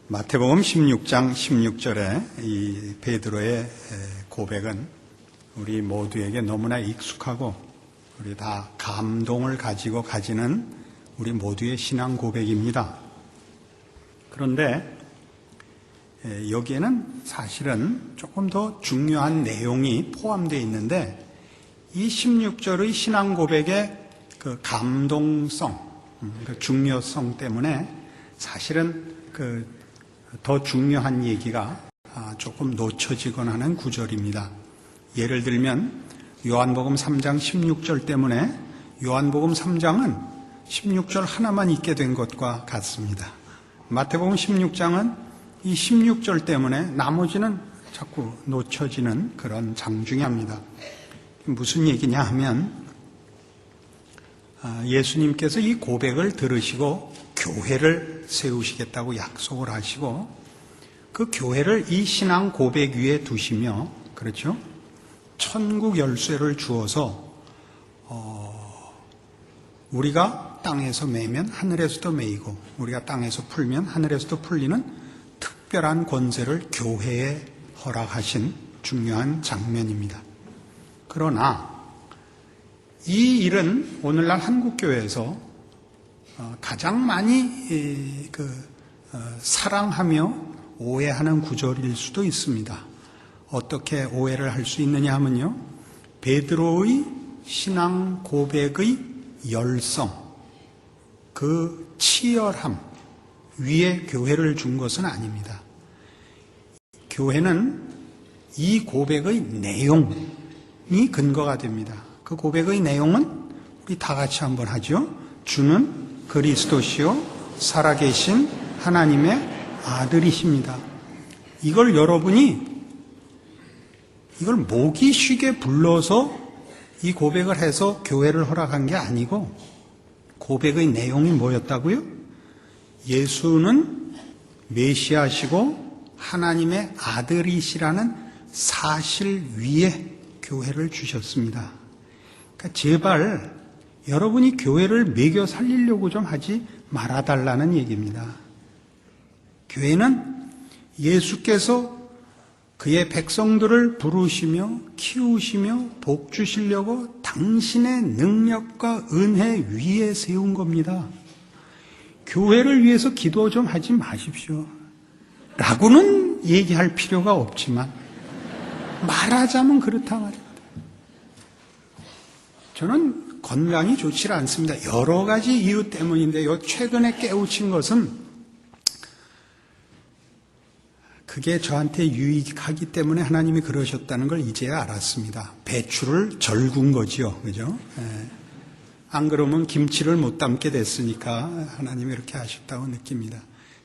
마태복음 16장 16절에 이 베드로의 고백은 우리 모두에게 너무나 익숙하고 우리 다 감동을 가지고 가지는 우리 모두의 신앙 고백입니다. 그런데 여기에는 사실은 조금 더 중요한 내용이 포함되어 있는데 이 16절의 신앙 고백의 그 감동성, 그 중요성 때문에 사실은 더 중요한 얘기가 조금 놓쳐지곤 하는 구절입니다. 예를 들면 요한복음 3장 16절 때문에 요한복음 3장은 16절 하나만 있게 된 것과 같습니다. 마태복음 16장은 이 16절 때문에 나머지는 자꾸 놓쳐지는 그런 장 중에 합니다. 무슨 얘기냐 하면 예수님께서 이 고백을 들으시고 교회를 세우시겠다고 약속을 하시고 그 교회를 이 신앙 고백 위에 두시며, 그렇죠? 천국 열쇠를 주어서 우리가 땅에서 매면 하늘에서도 매이고 우리가 땅에서 풀면 하늘에서도 풀리는 특별한 권세를 교회에 허락하신 중요한 장면입니다. 그러나 이 일은 오늘날 한국교회에서 가장 많이 사랑하며 오해하는 구절일 수도 있습니다. 어떻게 오해를 할 수 있느냐 하면요, 베드로의 신앙 고백의 열성, 그 치열함 위에 교회를 준 것은 아닙니다. 교회는 이 고백의 내용이 근거가 됩니다. 그 고백의 내용은 우리 다 같이 한번 하죠. 주는 그리스도시요 살아계신 하나님의 아들이십니다. 이걸 여러분이 이걸 목이 쉬게 불러서 이 고백을 해서 교회를 허락한 게 아니고, 고백의 내용이 뭐였다고요? 예수는 메시아시고 하나님의 아들이시라는 사실 위에 교회를 주셨습니다. 그러니까 제발 여러분이 교회를 매겨 살리려고 좀 하지 말아달라는 얘기입니다. 교회는 예수께서 그의 백성들을 부르시며 키우시며 복 주시려고 당신의 능력과 은혜 위에 세운 겁니다. 교회를 위해서 기도 좀 하지 마십시오 라고는 얘기할 필요가 없지만 말하자면 그렇다 말입니다. 저는 건강이 좋지 않습니다. 여러 가지 이유 때문인데요, 최근에 깨우친 것은 그게 저한테 유익하기 때문에 하나님이 그러셨다는 걸 이제야 알았습니다. 배추를 절군 거지요, 그죠? 안 그러면 김치를 못 담게 됐으니까 하나님이 이렇게 하셨다고 느낍니다.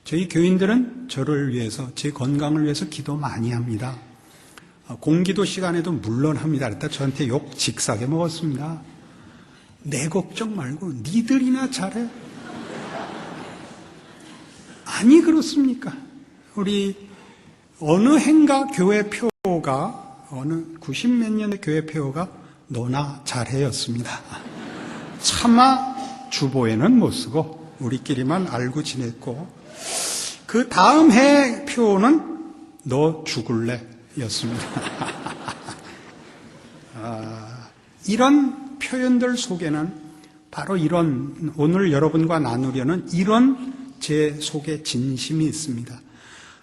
저희 교인들은 저를 위해서, 제 건강을 위해서 기도 많이 합니다. 공기도 시간에도 물론 합니다. 그랬다 저한테 욕 직사게 먹었습니다. 내 걱정 말고 니들이나 잘해. 아니 그렇습니까? 우리 어느 행가 교회표가, 어느 90몇 년의 교회표가 너나 잘해였습니다. 차마 주보에는 못 쓰고 우리끼리만 알고 지냈고, 그 다음 해 표는 너 죽을래 였습니다. 이런 표현들 속에는 바로 이런, 오늘 여러분과 나누려는 이런 제 속에 진심이 있습니다.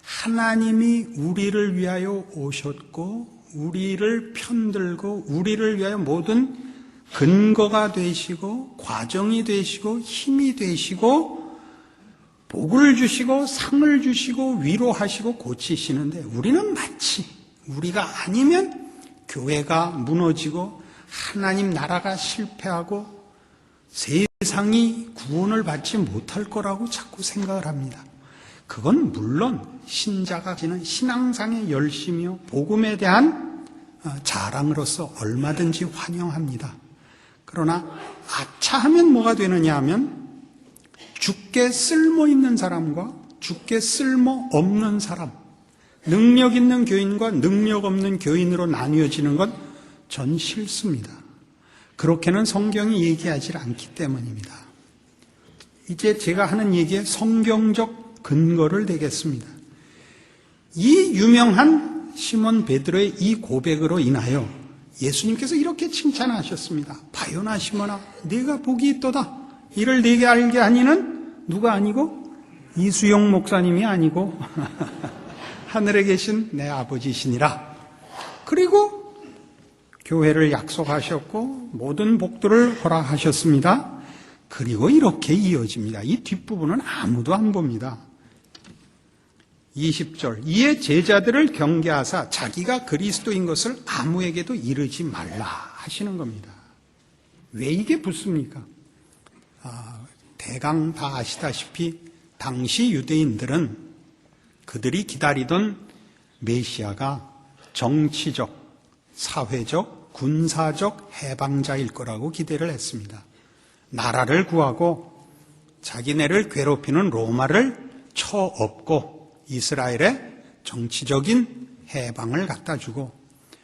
하나님이 우리를 위하여 오셨고 우리를 편들고 우리를 위하여 모든 근거가 되시고 과정이 되시고 힘이 되시고 복을 주시고 상을 주시고 위로하시고 고치시는데, 우리는 마치 우리가 아니면 교회가 무너지고 하나님 나라가 실패하고 세상이 구원을 받지 못할 거라고 자꾸 생각을 합니다. 그건 물론 신자가 지는 신앙상의 열심이요 복음에 대한 자랑으로서 얼마든지 환영합니다. 그러나 아차하면 뭐가 되느냐 하면 주께 쓸모 있는 사람과 주께 쓸모 없는 사람, 능력 있는 교인과 능력 없는 교인으로 나뉘어지는 건 전 싫습니다. 그렇게는 성경이 얘기하지 않기 때문입니다. 이제 제가 하는 얘기에 성경적 근거를 대겠습니다. 이 유명한 시몬 베드로의 이 고백으로 인하여 예수님께서 이렇게 칭찬하셨습니다. 바요나 시몬아, 네가 복이 있도다. 이를 네게 알게 하니는 누가 아니고 이수영 목사님이 아니고 하늘에 계신 내 아버지시니라. 그리고 교회를 약속하셨고 모든 복들을 허락하셨습니다. 그리고 이렇게 이어집니다. 이 뒷부분은 아무도 안 봅니다. 20절, 이에 제자들을 경계하사 자기가 그리스도인 것을 아무에게도 이르지 말라 하시는 겁니다. 왜 이게 붙습니까? 대강 다 아시다시피 당시 유대인들은 그들이 기다리던 메시아가 정치적, 사회적, 군사적 해방자일 거라고 기대를 했습니다. 나라를 구하고 자기네를 괴롭히는 로마를 쳐엎고 이스라엘의 정치적인 해방을 갖다 주고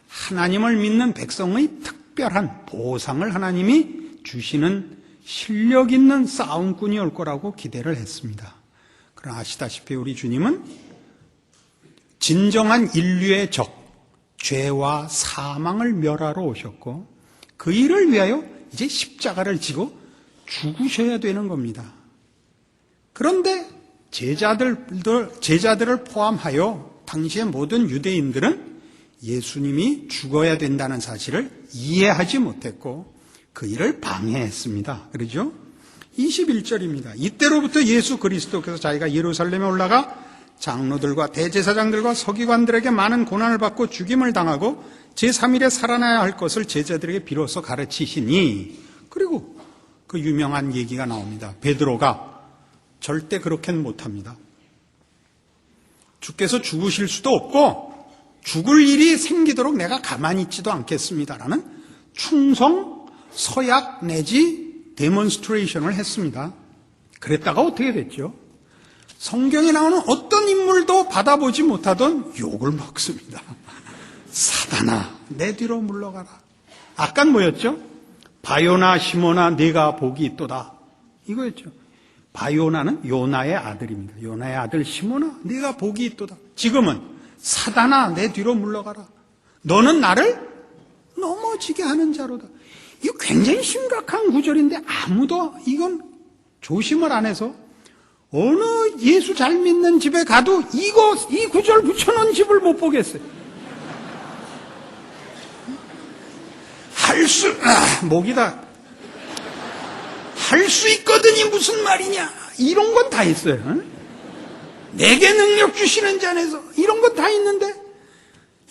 하나님을 믿는 백성의 특별한 보상을 하나님이 주시는 실력 있는 싸움꾼이 올 거라고 기대를 했습니다. 그러나 아시다시피 우리 주님은 진정한 인류의 적, 죄와 사망을 멸하러 오셨고 그 일을 위하여 이제 십자가를 지고 죽으셔야 되는 겁니다. 그런데 제자들을 포함하여 당시의 모든 유대인들은 예수님이 죽어야 된다는 사실을 이해하지 못했고 그 일을 방해했습니다. 그러죠? 21절입니다. 이때로부터 예수 그리스도께서 자기가 예루살렘에 올라가 장로들과 대제사장들과 서기관들에게 많은 고난을 받고 죽임을 당하고 제3일에 살아나야 할 것을 제자들에게 비로소 가르치시니, 그리고 그 유명한 얘기가 나옵니다. 베드로가 절대 그렇게는 못합니다. 주께서 죽으실 수도 없고 죽을 일이 생기도록 내가 가만히 있지도 않겠습니다라는 충성 서약 내지 데몬스트레이션을 했습니다. 그랬다가 어떻게 됐죠? 성경에 나오는 어떤 인물도 받아보지 못하던 욕을 먹습니다. 사단아, 내 뒤로 물러가라. 아깐 뭐였죠? 바요나 시몬아, 네가 복이 있도다. 이거였죠. 바요나는 요나의 아들입니다. 요나의 아들 시몬아, 네가 복이 있도다. 지금은 사단아, 내 뒤로 물러가라. 너는 나를 넘어지게 하는 자로다. 이거 굉장히 심각한 구절인데 아무도 이건 조심을 안 해서 어느 예수 잘 믿는 집에 가도 이 구절 붙여놓은 집을 못 보겠어요. 목이다. 할 수 있거든이 무슨 말이냐. 이런 건 다 있어요. 응? 내게 능력 주시는 자 안에서 이런 건 다 있는데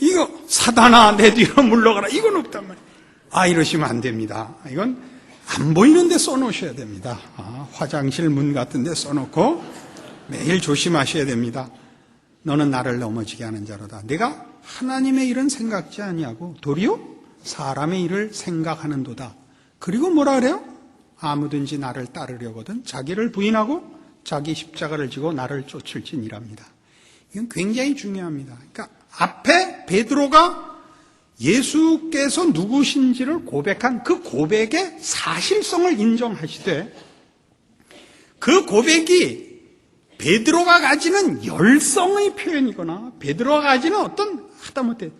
이거 사단아 내 뒤로 물러가라 이건 없단 말이에요. 이러시면 안 됩니다. 이건 안 보이는 데 써놓으셔야 됩니다. 화장실 문 같은 데 써놓고 매일 조심하셔야 됩니다. 너는 나를 넘어지게 하는 자로다. 내가 하나님의 일은 생각지 아니하고 도리어 사람의 일을 생각하는도다. 그리고 뭐라 그래요? 아무든지 나를 따르려거든 자기를 부인하고 자기 십자가를 지고 나를 쫓을지니랍니다. 이건 굉장히 중요합니다. 그러니까 앞에 베드로가 예수께서 누구신지를 고백한 그 고백의 사실성을 인정하시되 그 고백이 베드로가 가지는 열성의 표현이거나 베드로가 가지는 어떤 하다못해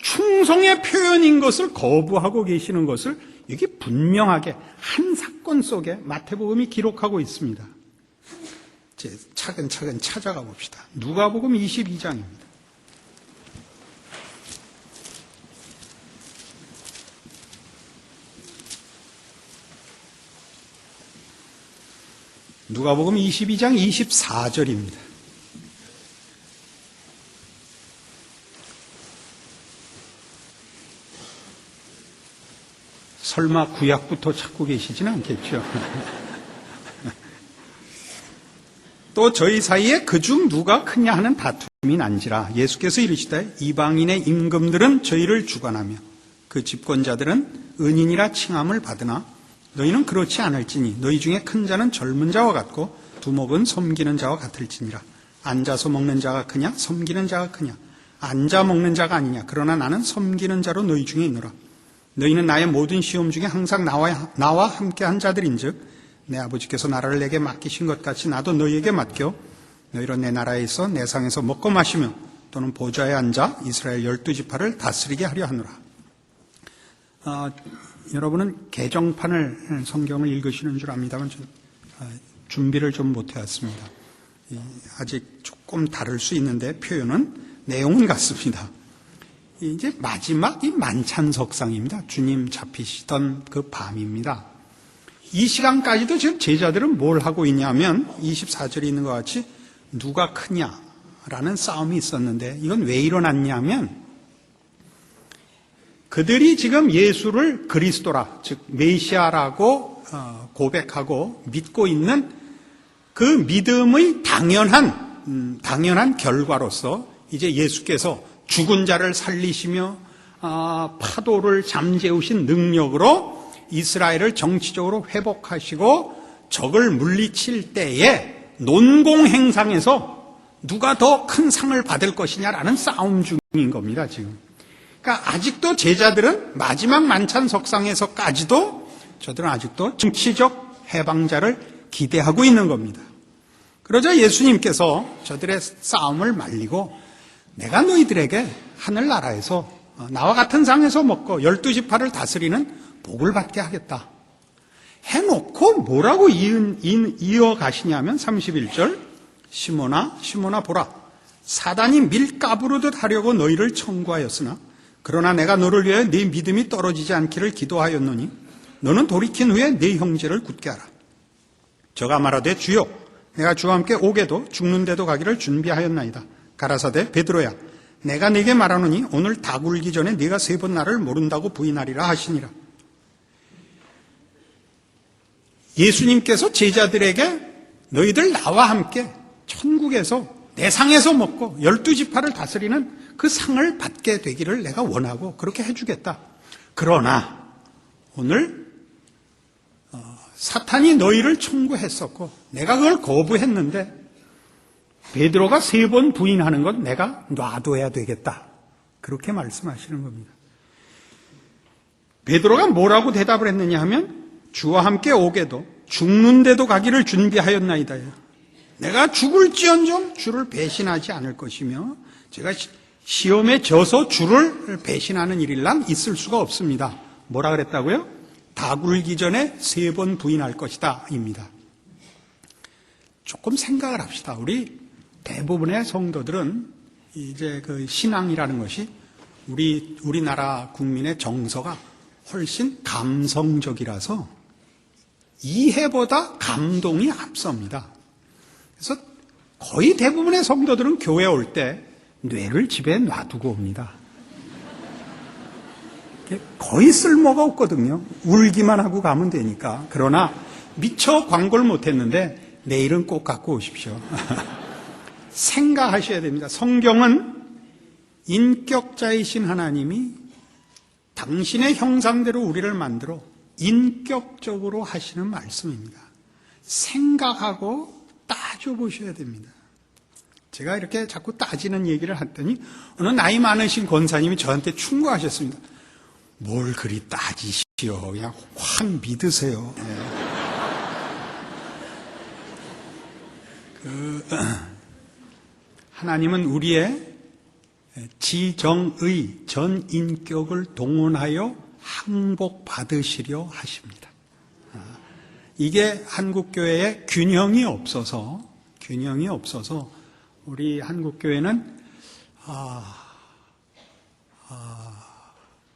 충성의 표현인 것을 거부하고 계시는 것을 이게 분명하게 한 사건 속에 마태복음이 기록하고 있습니다. 이제 차근차근 찾아가 봅시다. 누가복음 22장입니다. 누가복음 22장 24절입니다. 설마 구약부터 찾고 계시지는 않겠죠. 또 저희 사이에 그중 누가 크냐 하는 다툼이 난지라 예수께서 이르시되 이방인의 임금들은 저희를 주관하며 그 집권자들은 은인이라 칭함을 받으나 너희는 그렇지 않을지니 너희 중에 큰 자는 젊은 자와 같고 두목은 섬기는 자와 같을지니라. 앉아서 먹는 자가 크냐 섬기는 자가 크냐. 앉아 먹는 자가 아니냐. 그러나 나는 섬기는 자로 너희 중에 있노라. 너희는 나의 모든 시험 중에 항상 나와 함께한 자들인즉 내 아버지께서 나라를 내게 맡기신 것 같이 나도 너희에게 맡겨 너희로 내 나라에 있어 내 상에서 먹고 마시며 또는 보좌에 앉아 이스라엘 12지파를 다스리게 하려 하노라. 여러분은 개정판을 성경을 읽으시는 줄 압니다만 준비를 좀 못해왔습니다. 아직 조금 다를 수 있는데 표현은 내용은 같습니다. 이제 마지막 이 만찬석상입니다. 주님 잡히시던 그 밤입니다. 이 시간까지도 지금 제자들은 뭘 하고 있냐면 24절에 있는 것 같이 누가 크냐라는 싸움이 있었는데 이건 왜 일어났냐면 그들이 지금 예수를 그리스도라, 즉 메시아라고 고백하고 믿고 있는 그 믿음의 당연한 결과로서 이제 예수께서 죽은 자를 살리시며 파도를 잠재우신 능력으로 이스라엘을 정치적으로 회복하시고 적을 물리칠 때에 논공행상에서 누가 더 큰 상을 받을 것이냐라는 싸움 중인 겁니다, 지금. 그러니까 아직도 제자들은 마지막 만찬석상에서까지도 저들은 아직도 정치적 해방자를 기대하고 있는 겁니다. 그러자 예수님께서 저들의 싸움을 말리고 내가 너희들에게 하늘나라에서 나와 같은 상에서 먹고 12지파를 다스리는 복을 받게 하겠다 해놓고 뭐라고 이어가시냐면 31절 시몬아 보라 사단이 밀가부르듯 하려고 너희를 청구하였으나 그러나 내가 너를 위해 네 믿음이 떨어지지 않기를 기도하였노니 너는 돌이킨 후에 네 형제를 굳게 하라. 저가 말하되 주여 내가 주와 함께 오게도 죽는데도 가기를 준비하였나이다. 가라사대 베드로야 내가 네게 말하노니 오늘 다 굴기 전에 네가 3번 나를 모른다고 부인하리라 하시니라. 예수님께서 제자들에게 너희들 나와 함께 천국에서 내 상에서 먹고 12지파를 다스리는 그 상을 받게 되기를 내가 원하고 그렇게 해주겠다. 그러나 오늘 사탄이 너희를 청구했었고 내가 그걸 거부했는데 베드로가 3번 부인하는 건 내가 놔둬야 되겠다. 그렇게 말씀하시는 겁니다. 베드로가 뭐라고 대답을 했느냐 하면 주와 함께 오게도 죽는데도 가기를 준비하였나이다. 내가 죽을지언정 주를 배신하지 않을 것이며 제가 시험에 져서 주를 배신하는 일일랑 있을 수가 없습니다. 뭐라 그랬다고요? 다 굴기 전에 3번 부인할 것이다 입니다. 조금 생각을 합시다. 우리 대부분의 성도들은 이제 그 신앙이라는 것이 우리나라 국민의 정서가 훨씬 감성적이라서 이해보다 감동이 앞섭니다. 그래서 거의 대부분의 성도들은 교회 올 때 뇌를 집에 놔두고 옵니다. 거의 쓸모가 없거든요. 울기만 하고 가면 되니까. 그러나 미처 광고를 못했는데 내일은 꼭 갖고 오십시오. 생각하셔야 됩니다. 성경은 인격자이신 하나님이 당신의 형상대로 우리를 만들어 인격적으로 하시는 말씀입니다. 생각하고 따져보셔야 됩니다. 제가 이렇게 자꾸 따지는 얘기를 했더니 어느 나이 많으신 권사님이 저한테 충고하셨습니다. 뭘 그리 따지시오. 그냥 확 믿으세요. 하나님은 우리의 지정의 전 인격을 동원하여 항복받으시려 하십니다. 이게 한국교회에 균형이 없어서 우리 한국교회는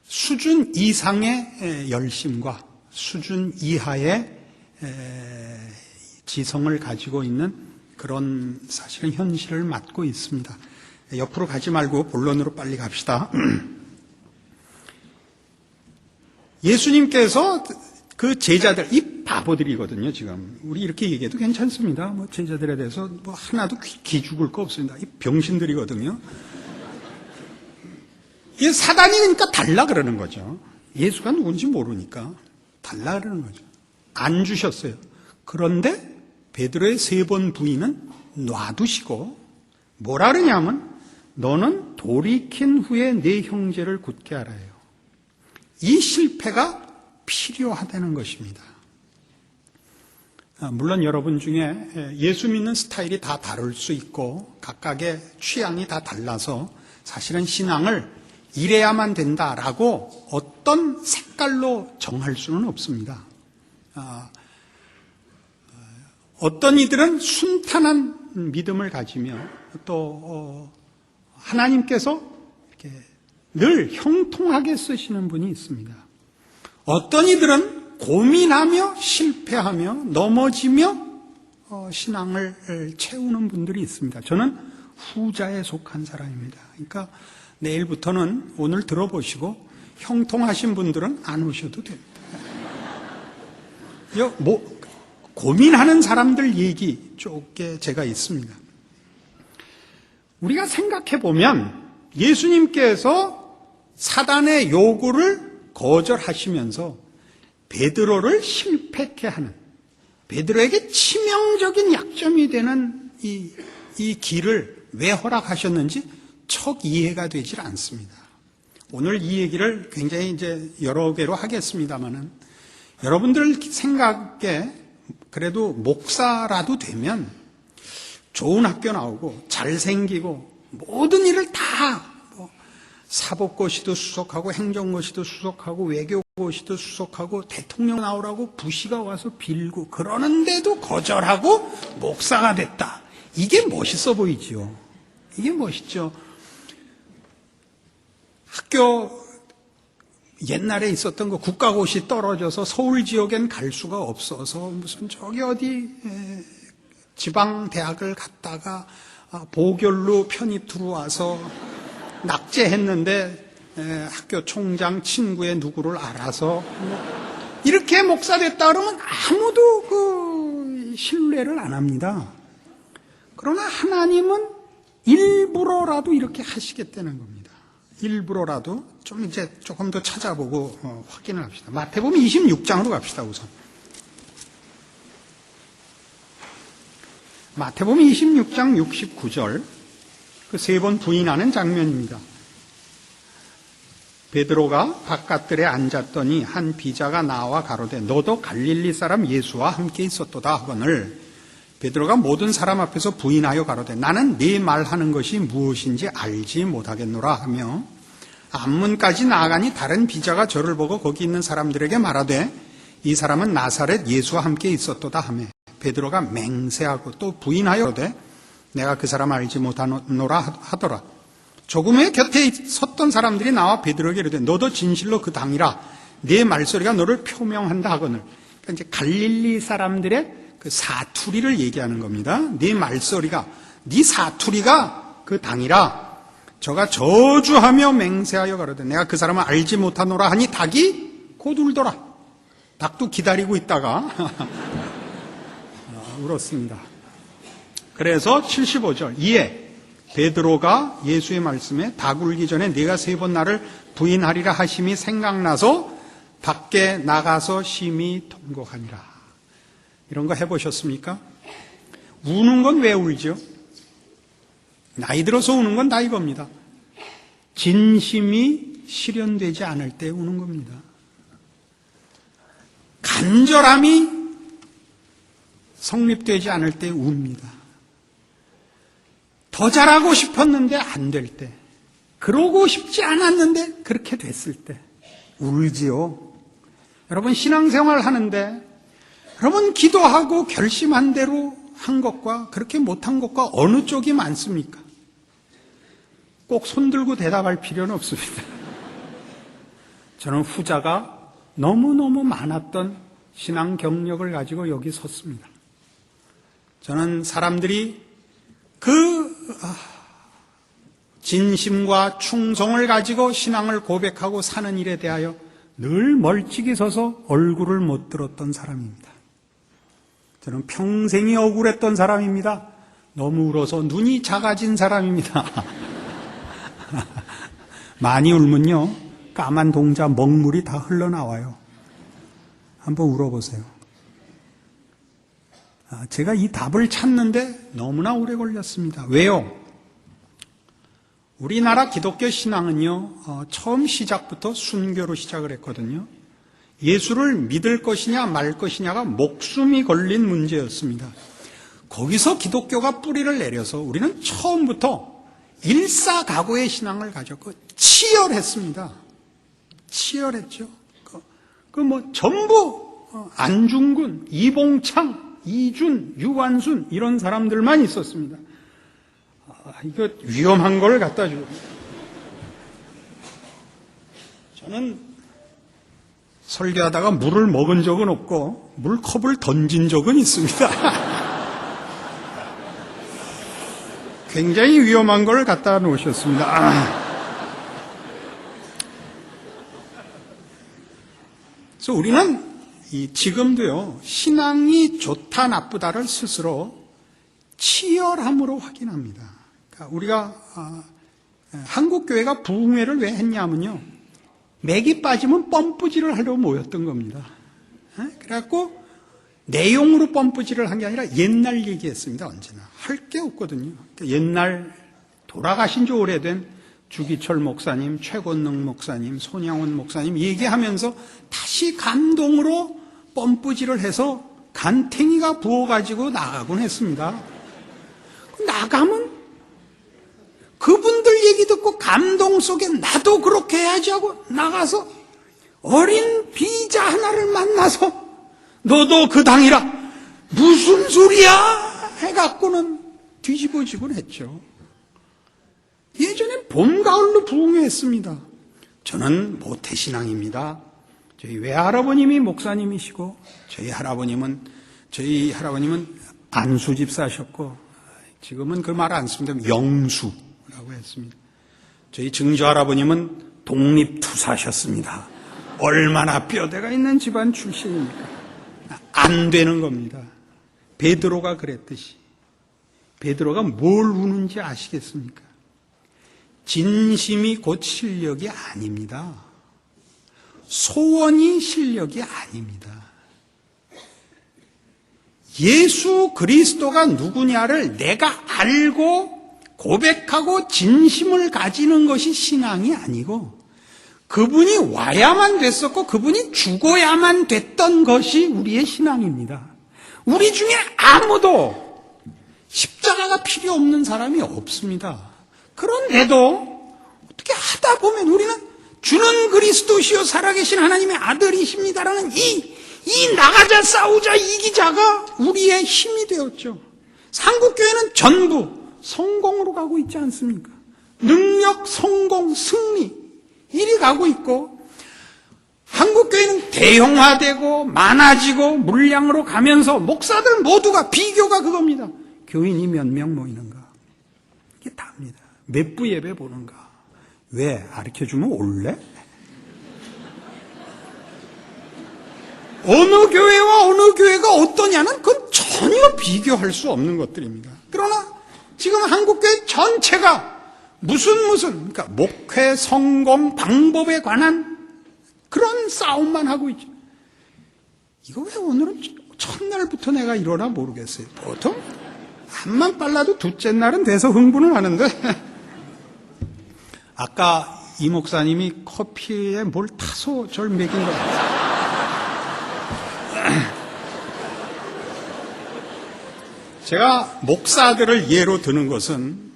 수준 이상의 열심과 수준 이하의 지성을 가지고 있는 그런 사실은 현실을 맞고 있습니다. 옆으로 가지 말고 본론으로 빨리 갑시다. 예수님께서 그 제자들, 이 바보들이거든요, 지금. 우리 이렇게 얘기해도 괜찮습니다. 뭐 제자들에 대해서 뭐 하나도 기죽을 거 없습니다. 이 병신들이거든요. 이 사단이니까 달라 그러는 거죠. 예수가 누군지 모르니까 달라 그러는 거죠. 안 주셨어요. 그런데 베드로의 3번 부인은 놔두시고 뭐라 그러냐면 너는 돌이킨 후에 네 형제를 굳게 하라 해요. 이 실패가 필요하다는 것입니다. 물론 여러분 중에 예수 믿는 스타일이 다 다를 수 있고 각각의 취향이 다 달라서 사실은 신앙을 이래야만 된다라고 어떤 색깔로 정할 수는 없습니다. 어떤 이들은 순탄한 믿음을 가지며 또 하나님께서 이렇게 늘 형통하게 쓰시는 분이 있습니다. 어떤 이들은 고민하며 실패하며 넘어지며 신앙을 채우는 분들이 있습니다. 저는 후자에 속한 사람입니다. 그러니까 내일부터는 오늘 들어보시고 형통하신 분들은 안 오셔도 됩니다. 고민하는 사람들 얘기 쪽에 제가 있습니다. 우리가 생각해 보면 예수님께서 사단의 요구를 거절하시면서 베드로를 실패케 하는, 베드로에게 치명적인 약점이 되는 이 길을 왜 허락하셨는지 척 이해가 되질 않습니다. 오늘 이 얘기를 굉장히 이제 여러 개로 하겠습니다만은 여러분들 생각에 그래도 목사라도 되면 좋은 학교 나오고 잘생기고 모든 일을 다 사법고시도 수석하고 행정고시도 수석하고 외교고시도 수석하고 대통령 나오라고 부시가 와서 빌고 그러는데도 거절하고 목사가 됐다. 이게 멋있어 보이지요. 이게 멋있죠. 학교 옛날에 있었던 그 국가고시 떨어져서 서울 지역엔 갈 수가 없어서 무슨 저기 어디 지방 대학을 갔다가 보결로 편입 들어와서 낙제했는데 학교 총장 친구의 누구를 알아서 이렇게 목사 됐다 그러면 아무도 그 신뢰를 안 합니다. 그러나 하나님은 일부러라도 이렇게 하시겠다는 겁니다. 일부러라도 좀 이제 조금 더 찾아보고 확인을 합시다. 마태복음 26장으로 갑시다. 우선 마태복음 26장 69절 그 세 번 부인하는 장면입니다. 베드로가 바깥들에 앉았더니 한 비자가 나와 가로되 너도 갈릴리 사람 예수와 함께 있었도다 하거늘 베드로가 모든 사람 앞에서 부인하여 가로되 나는 네 말하는 것이 무엇인지 알지 못하겠노라 하며 앞문까지 나아가니 다른 비자가 저를 보고 거기 있는 사람들에게 말하되 이 사람은 나사렛 예수와 함께 있었도다 하며 베드로가 맹세하고 또 부인하여 가로되 내가 그 사람 알지 못하노라 하더라. 조금 후에 곁에 섰던 사람들이 나와 베드로에게 이르되 너도 진실로 그 당이라 네 말소리가 너를 표명한다 하거늘. 그러니까 이제 갈릴리 사람들의 그 사투리를 얘기하는 겁니다. 네 말소리가, 네 사투리가 그 당이라. 저가 저주하며 맹세하여 가로되 내가 그 사람을 알지 못하노라 하니 닭이 곧 울더라. 닭도 기다리고 있다가 울었습니다. 그래서 75절 이에 베드로가 예수의 말씀에 닭 울기 전에 네가 세 번 나를 부인하리라 하심이 생각나서 밖에 나가서 심히 통곡하니라. 이런 거 해보셨습니까? 우는 건 왜 울죠? 나이 들어서 우는 건 다 이겁니다. 진심이 실현되지 않을 때 우는 겁니다. 간절함이 성립되지 않을 때 웁니다. 더 잘하고 싶었는데 안 될 때, 그러고 싶지 않았는데 그렇게 됐을 때 울지요. 여러분 신앙생활 하는데 여러분 기도하고 결심한 대로 한 것과 그렇게 못한 것과 어느 쪽이 많습니까? 꼭 손들고 대답할 필요는 없습니다. 저는 후자가 너무너무 많았던 신앙 경력을 가지고 여기 섰습니다. 저는 사람들이 진심과 충성을 가지고 신앙을 고백하고 사는 일에 대하여 늘 멀찍이 서서 얼굴을 못 들었던 사람입니다. 저는 평생이 억울했던 사람입니다. 너무 울어서 눈이 작아진 사람입니다. 많이 울면요, 까만 동자 먹물이 다 흘러나와요. 한번 울어보세요. 제가 이 답을 찾는데 너무나 오래 걸렸습니다. 왜요? 우리나라 기독교 신앙은요, 처음 시작부터 순교로 시작을 했거든요. 예수를 믿을 것이냐 말 것이냐가 목숨이 걸린 문제였습니다. 거기서 기독교가 뿌리를 내려서 우리는 처음부터 일사각오의 신앙을 가졌고 치열했습니다. 치열했죠. 전부 안중근, 이봉창, 이준, 유관순 이런 사람들만 있었습니다. 이거 위험한 걸 갖다 주고. 저는 설교하다가 물을 먹은 적은 없고 물컵을 던진 적은 있습니다. 굉장히 위험한 걸 갖다 놓으셨습니다. 그래서 우리는 지금도요, 신앙이 좋다 나쁘다를 스스로 치열함으로 확인합니다. 그러니까 우리가 한국 교회가 부흥회를 왜 했냐면요, 맥이 빠지면 펌프질을 하려고 모였던 겁니다. 그래갖고 내용으로 펌프질을 한 게 아니라 옛날 얘기했습니다. 언제나 할 게 없거든요. 그러니까 옛날 돌아가신 지 오래된 주기철 목사님, 최권능 목사님, 손양원 목사님 얘기하면서 다시 감동으로 펌프질을 해서 간탱이가 부어가지고 나가곤 했습니다. 나가면 그분들 얘기 듣고 감동 속에 나도 그렇게 해야지 하고 나가서 어린 비자 하나를 만나서 너도 그 당이라 무슨 소리야 해갖고는 뒤집어지곤 했죠. 예전에 봄, 가을로 부흥했습니다. 저는 모태신앙입니다. 저희 외할아버님이 목사님이시고 저희 할아버님은 안수 집사셨고 지금은 그 말 안 씁니다. 영수라고 했습니다. 저희 증조할아버님은 독립투사셨습니다. 얼마나 뼈대가 있는 집안 출신입니까? 안 되는 겁니다. 베드로가 그랬듯이. 베드로가 뭘 우는지 아시겠습니까? 진심이 곧 실력이 아닙니다. 소원이 실력이 아닙니다. 예수 그리스도가 누구냐를 내가 알고 고백하고 진심을 가지는 것이 신앙이 아니고 그분이 와야만 됐었고 그분이 죽어야만 됐던 것이 우리의 신앙입니다. 우리 중에 아무도 십자가가 필요 없는 사람이 없습니다. 그런데도 어떻게 하다 보면 우리는 주는 그리스도시요 살아계신 하나님의 아들이십니다라는 이 나가자 싸우자 이기자가 우리의 힘이 되었죠. 한국교회는 전부 성공으로 가고 있지 않습니까? 능력, 성공, 승리 이리 가고 있고 한국교회는 대형화되고 많아지고 물량으로 가면서 목사들 모두가 비교가 그겁니다. 교인이 몇 명 모이는가? 이게 답니다. 몇 부 예배 보는가? 왜? 가르쳐주면 올래? 어느 교회와 어느 교회가 어떠냐는 그건 전혀 비교할 수 없는 것들입니다. 그러나 지금 한국교회 전체가 그러니까 목회 성공 방법에 관한 그런 싸움만 하고 있죠. 이거 왜 오늘은 첫날부터 내가 이러나 모르겠어요. 보통 한만 빨라도 둘째 날은 돼서 흥분을 하는데 아까 이 목사님이 커피에 뭘 타서 절 먹인 거 같아요. 제가 목사들을 예로 드는 것은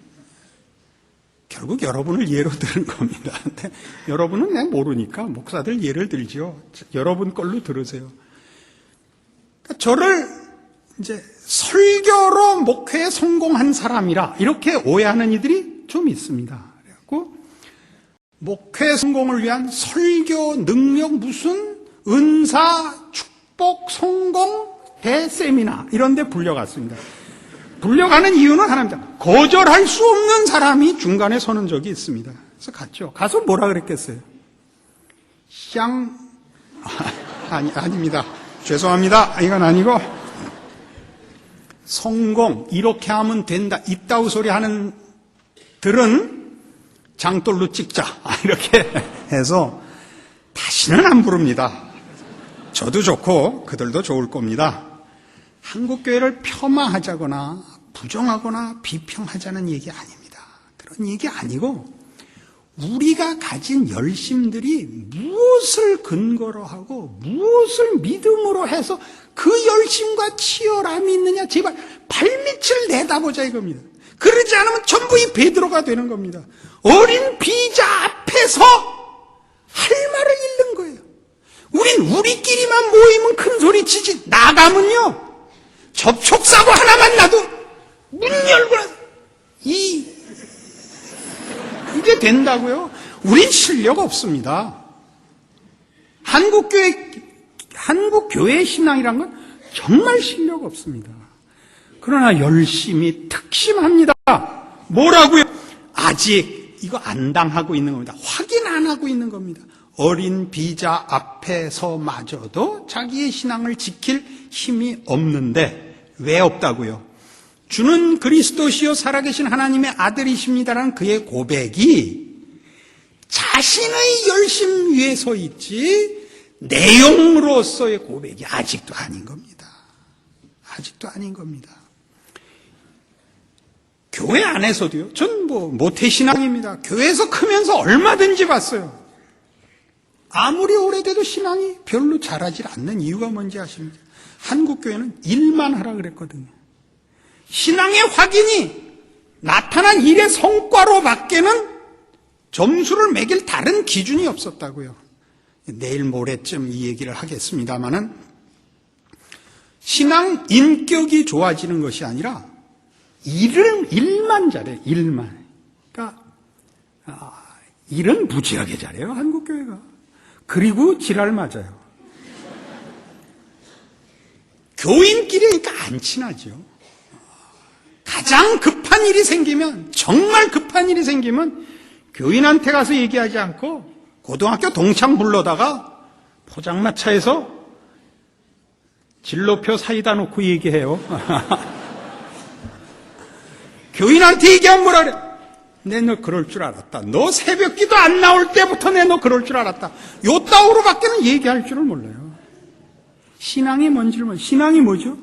결국 여러분을 예로 드는 겁니다. 근데 여러분은 그냥 모르니까 목사들 예를 들죠. 여러분 걸로 들으세요. 그러니까 저를 이제 설교로 목회에 성공한 사람이라 이렇게 오해하는 이들이 좀 있습니다. 그래갖고 목회 성공을 위한 설교 능력 무슨 은사 축복 성공 대세미나 이런 데 불려갔습니다. 불려가는 이유는 하나입니다. 거절할 수 없는 사람이 중간에 서는 적이 있습니다. 그래서 갔죠. 가서 뭐라 그랬겠어요? 아닙니다. 죄송합니다. 이건 아니고 성공 이렇게 하면 된다 이따우 소리 하는 들은 장돌로 찍자 이렇게 해서 다시는 안 부릅니다. 저도 좋고 그들도 좋을 겁니다. 한국교회를 폄하하자거나 부정하거나 비평하자는 얘기 아닙니다. 그런 얘기 아니고 우리가 가진 열심들이 무엇을 근거로 하고 무엇을 믿음으로 해서 그 열심과 치열함이 있느냐, 제발 발밑을 내다보자 이겁니다. 그러지 않으면 전부 이 베드로가 되는 겁니다. 어린 비자 앞에서 할 말을 잃는 거예요. 우린 우리끼리만 모이면 큰 소리 치지, 나가면요 접촉사고 하나만 나도 문 열고 이게 된다고요? 우린 실력 없습니다. 한국교회 신앙이란 건 정말 실력 없습니다. 그러나 열심히 특심합니다. 뭐라고요? 아직 이거 안 당하고 있는 겁니다. 확인 안 하고 있는 겁니다. 어린 비자 앞에서마저도 자기의 신앙을 지킬 힘이 없는데 왜 없다고요? 주는 그리스도시요 살아계신 하나님의 아들이십니다라는 그의 고백이 자신의 열심 위에 서 있지 내용으로서의 고백이 아직도 아닌 겁니다. 아직도 아닌 겁니다. 교회 안에서도요. 전 모태신앙입니다. 교회에서 크면서 얼마든지 봤어요. 아무리 오래돼도 신앙이 별로 자라질 않는 이유가 뭔지 아십니까? 한국교회는 일만 하라 그랬거든요. 신앙의 확인이 나타난 일의 성과로 밖에는 점수를 매길 다른 기준이 없었다고요. 내일 모레쯤 이 얘기를 하겠습니다마는 신앙 인격이 좋아지는 것이 아니라 일만 잘해요. 일만. 그러니까 일은 무지하게 잘해요. 한국교회가. 그리고 지랄 맞아요. 교인끼리니까 안 친하죠. 가장 급한 일이 생기면, 정말 급한 일이 생기면 교인한테 가서 얘기하지 않고 고등학교 동창 불러다가 포장마차에서 진로표 사이다 놓고 얘기해요. 교인한테 얘기하면 뭐라 그래? 내 너 그럴 줄 알았다. 너 새벽기도 안 나올 때부터 내 너 그럴 줄 알았다. 요 따위로밖에는 얘기할 줄을 몰라요. 신앙이 뭔지를 몰라요. 신앙이 뭐죠?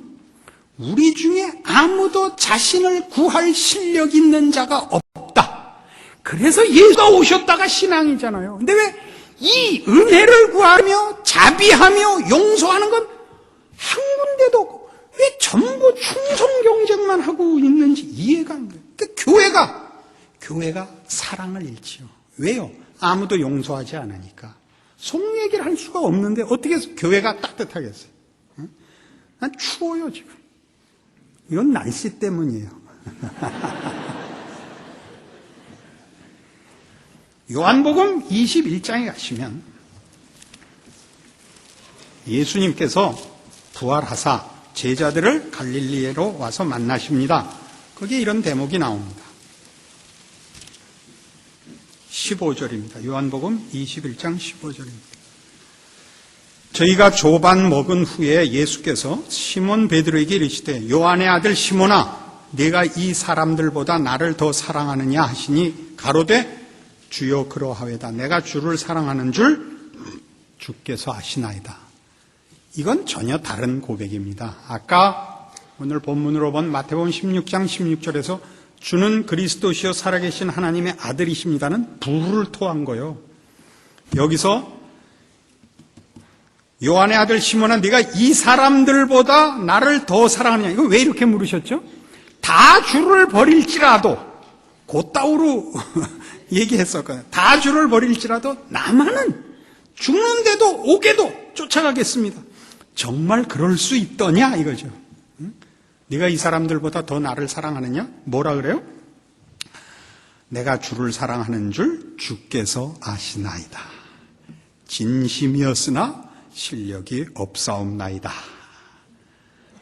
우리 중에 아무도 자신을 구할 실력 있는 자가 없다. 그래서 예수가 오셨다가 신앙이잖아요. 근데 왜 이 은혜를 구하며 자비하며 용서하는 건 한 군데도 없고 왜 전부 충성 경쟁만 하고 있는지 이해가 안 돼요. 그러니까 교회가 사랑을 잃지요. 왜요? 아무도 용서하지 않으니까. 속 얘기를 할 수가 없는데 어떻게 해서 교회가 따뜻하겠어요? 응? 난 추워요 지금. 이건 날씨 때문이에요. 요한복음 21장에 가시면 예수님께서 부활하사 제자들을 갈릴리로 와서 만나십니다. 거기에 이런 대목이 나옵니다. 15절입니다. 요한복음 21장 15절입니다. 저희가 조반 먹은 후에 예수께서 시몬 베드로에게 이르시되 요한의 아들 시몬아 네가 이 사람들보다 나를 더 사랑하느냐 하시니 가로되 주여 그러하외다. 내가 주를 사랑하는 줄 주께서 아시나이다. 이건 전혀 다른 고백입니다. 아까 오늘 본문으로 본 마태복음 16장 16절에서 주는 그리스도시요 살아계신 하나님의 아들이십니다는 부를 토한 거예요. 여기서 요한의 아들 시몬아 네가 이 사람들보다 나를 더 사랑하느냐. 이거 왜 이렇게 물으셨죠? 다 주를 버릴지라도 곧다우로 얘기했었거든요. 다 주를 버릴지라도 나만은 죽는데도 오게도 쫓아가겠습니다. 정말 그럴 수 있더냐 이거죠. 네가 이 사람들보다 더 나를 사랑하느냐? 뭐라 그래요? 내가 주를 사랑하는 줄 주께서 아시나이다. 진심이었으나 실력이 없사옵나이다.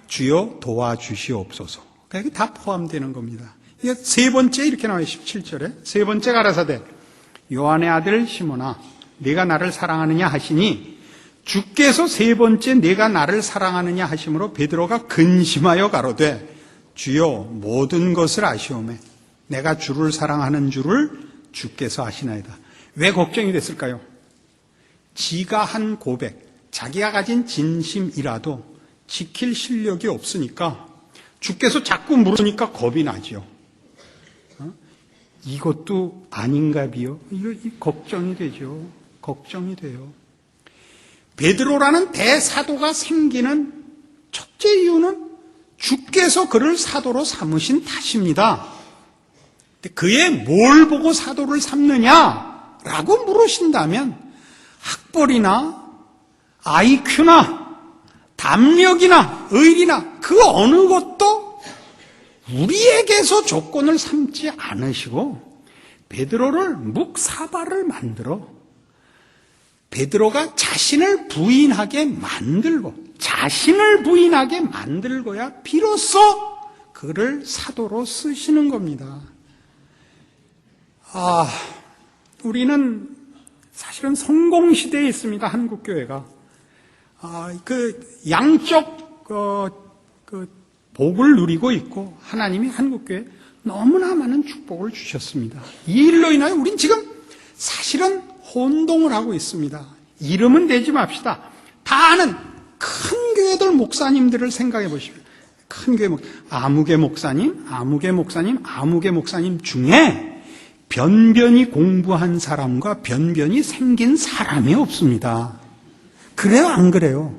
주여 도와주시옵소서. 그러니까 이게 다 포함되는 겁니다. 이게 세 번째 이렇게 나와요. 17절에 세 번째 가라사대 요한의 아들 시몬아 네가 나를 사랑하느냐 하시니 주께서 세 번째 내가 나를 사랑하느냐 하심으로 베드로가 근심하여 가로되 주여 모든 것을 아시오매 내가 주를 사랑하는 줄을 주께서 아시나이다. 왜 걱정이 됐을까요? 지가 한 고백, 자기가 가진 진심이라도 지킬 실력이 없으니까 주께서 자꾸 물으니까 겁이 나죠. 이것도 아닌가 비요? 이거 걱정이 되죠. 걱정이 돼요. 베드로라는 대사도가 생기는 첫째 이유는 주께서 그를 사도로 삼으신 탓입니다. 그의 뭘 보고 사도를 삼느냐라고 물으신다면 학벌이나 IQ나 담력이나 의리나 그 어느 것도 우리에게서 조건을 삼지 않으시고 베드로를 묵사발을 만들어 베드로가 자신을 부인하게 만들고야 비로소 그를 사도로 쓰시는 겁니다. 우리는 사실은 성공시대에 있습니다. 한국교회가. 양쪽, 복을 누리고 있고, 하나님이 한국교회에 너무나 많은 축복을 주셨습니다. 이 일로 인하여 우린 지금 사실은 혼동을 하고 있습니다. 이름은 대지 맙시다. 다 아는 큰 교회들 목사님들을 생각해 보십시오. 큰 교회 아무개 목사님 중에 변변히 공부한 사람과 변변히 생긴 사람이 없습니다. 그래요, 안 그래요?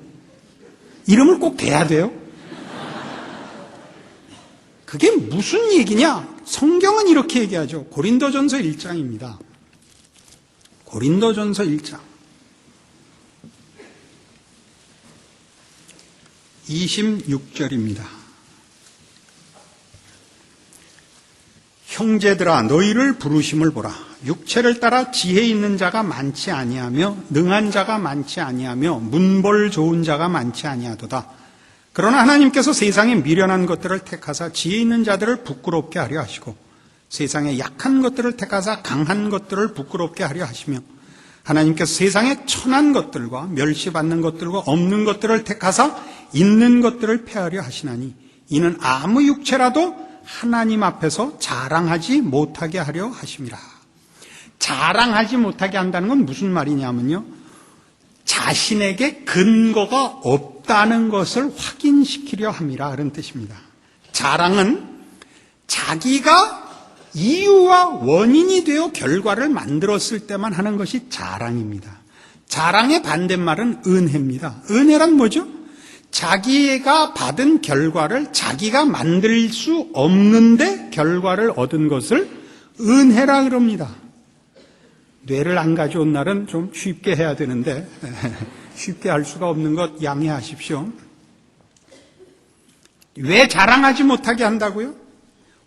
이름을 꼭 대야 돼요? 그게 무슨 얘기냐? 성경은 이렇게 얘기하죠. 고린도전서 1장입니다. 고린도전서 1장 26절입니다. 형제들아 너희를 부르심을 보라. 육체를 따라 지혜 있는 자가 많지 아니하며 능한 자가 많지 아니하며 문벌 좋은 자가 많지 아니하도다. 그러나 하나님께서 세상에 미련한 것들을 택하사 지혜 있는 자들을 부끄럽게 하려 하시고 세상에 약한 것들을 택하사 강한 것들을 부끄럽게 하려 하시며 하나님께서 세상에 천한 것들과 멸시받는 것들과 없는 것들을 택하사 있는 것들을 폐하려 하시나니 이는 아무 육체라도 하나님 앞에서 자랑하지 못하게 하려 하심이라. 자랑하지 못하게 한다는 건 무슨 말이냐면요, 자신에게 근거가 없다는 것을 확인시키려 함이라 그런 뜻입니다. 자랑은 자기가 이유와 원인이 되어 결과를 만들었을 때만 하는 것이 자랑입니다. 자랑의 반대말은 은혜입니다. 은혜란 뭐죠? 자기가 받은 결과를 자기가 만들 수 없는데 결과를 얻은 것을 은혜라 그럽니다. 뇌를 안 가져온 날은 좀 쉽게 해야 되는데 쉽게 할 수가 없는 것 양해하십시오. 왜 자랑하지 못하게 한다고요?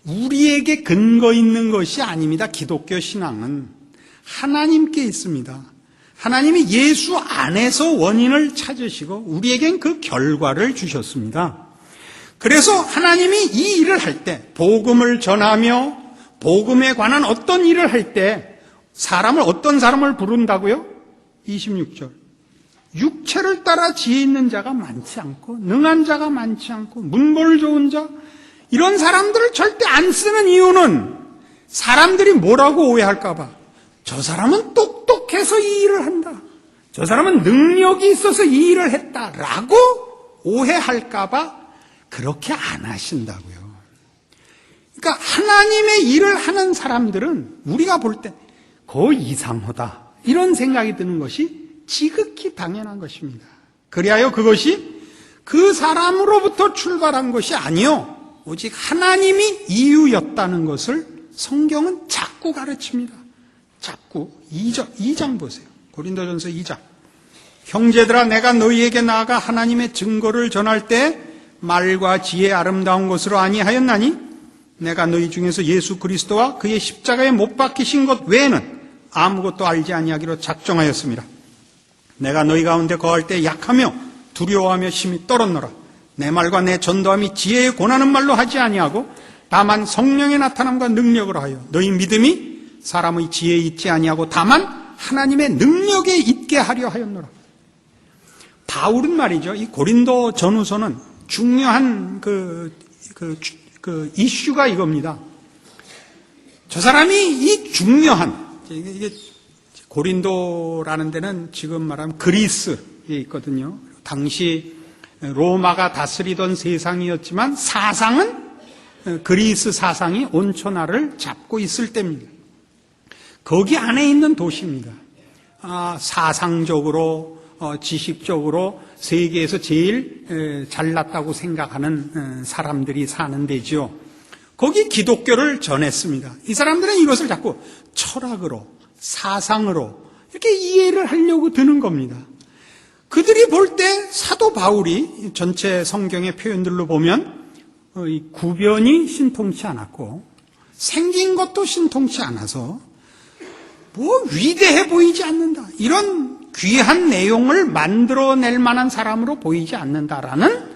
우리에게 근거 있는 것이 아닙니다. 기독교 신앙은 하나님께 있습니다. 하나님이 예수 안에서 원인을 찾으시고 우리에겐 그 결과를 주셨습니다. 그래서 하나님이 이 일을 할 때, 복음을 전하며 복음에 관한 어떤 일을 할 때 어떤 사람을 부른다고요? 26절. 육체를 따라 지혜 있는 자가 많지 않고 능한 자가 많지 않고 문벌 좋은 자, 이런 사람들을 절대 안 쓰는 이유는 사람들이 뭐라고 오해할까 봐. 저 사람은 똑똑해서 이 일을 한다. 저 사람은 능력이 있어서 이 일을 했다라고 오해할까 봐 그렇게 안 하신다고요. 그러니까 하나님의 일을 하는 사람들은 우리가 볼 때 거의 이상하다 이런 생각이 드는 것이 지극히 당연한 것입니다. 그리하여 그것이 그 사람으로부터 출발한 것이 아니요 오직 하나님이 이유였다는 것을 성경은 자꾸 가르칩니다. 자꾸 2장 보세요. 고린도전서 2장. 형제들아 내가 너희에게 나아가 하나님의 증거를 전할 때 말과 지혜 아름다운 것으로 아니하였나니 내가 너희 중에서 예수 그리스도와 그의 십자가에 못 박히신 것 외에는 아무것도 알지 아니하기로 작정하였습니다. 내가 너희 가운데 거할 때 약하며 두려워하며 심히 떨었노라. 내 말과 내 전도함이 지혜에 권하는 말로 하지 아니하고 다만 성령의 나타남과 능력으로 하여 너희 믿음이 사람의 지혜에 있지 아니하고 다만 하나님의 능력에 있게 하려 하였노라. 바울은 말이죠. 이 고린도 전후서는 중요한 그 이슈가 이겁니다. 저 사람이 이 중요한 이게 고린도라는 데는 지금 말하면 그리스에 있거든요. 당시 로마가 다스리던 세상이었지만 사상은 그리스 사상이 온천하를 잡고 있을 때입니다. 거기 안에 있는 도시입니다. 사상적으로, 지식적으로 세계에서 제일 잘났다고 생각하는 사람들이 사는 데죠. 거기 기독교를 전했습니다. 이 사람들은 이것을 자꾸 철학으로, 사상으로 이렇게 이해를 하려고 드는 겁니다. 그들이 볼 때 사도 바울이 전체 성경의 표현들로 보면 구변이 신통치 않았고 생긴 것도 신통치 않아서 위대해 보이지 않는다. 이런 귀한 내용을 만들어낼 만한 사람으로 보이지 않는다라는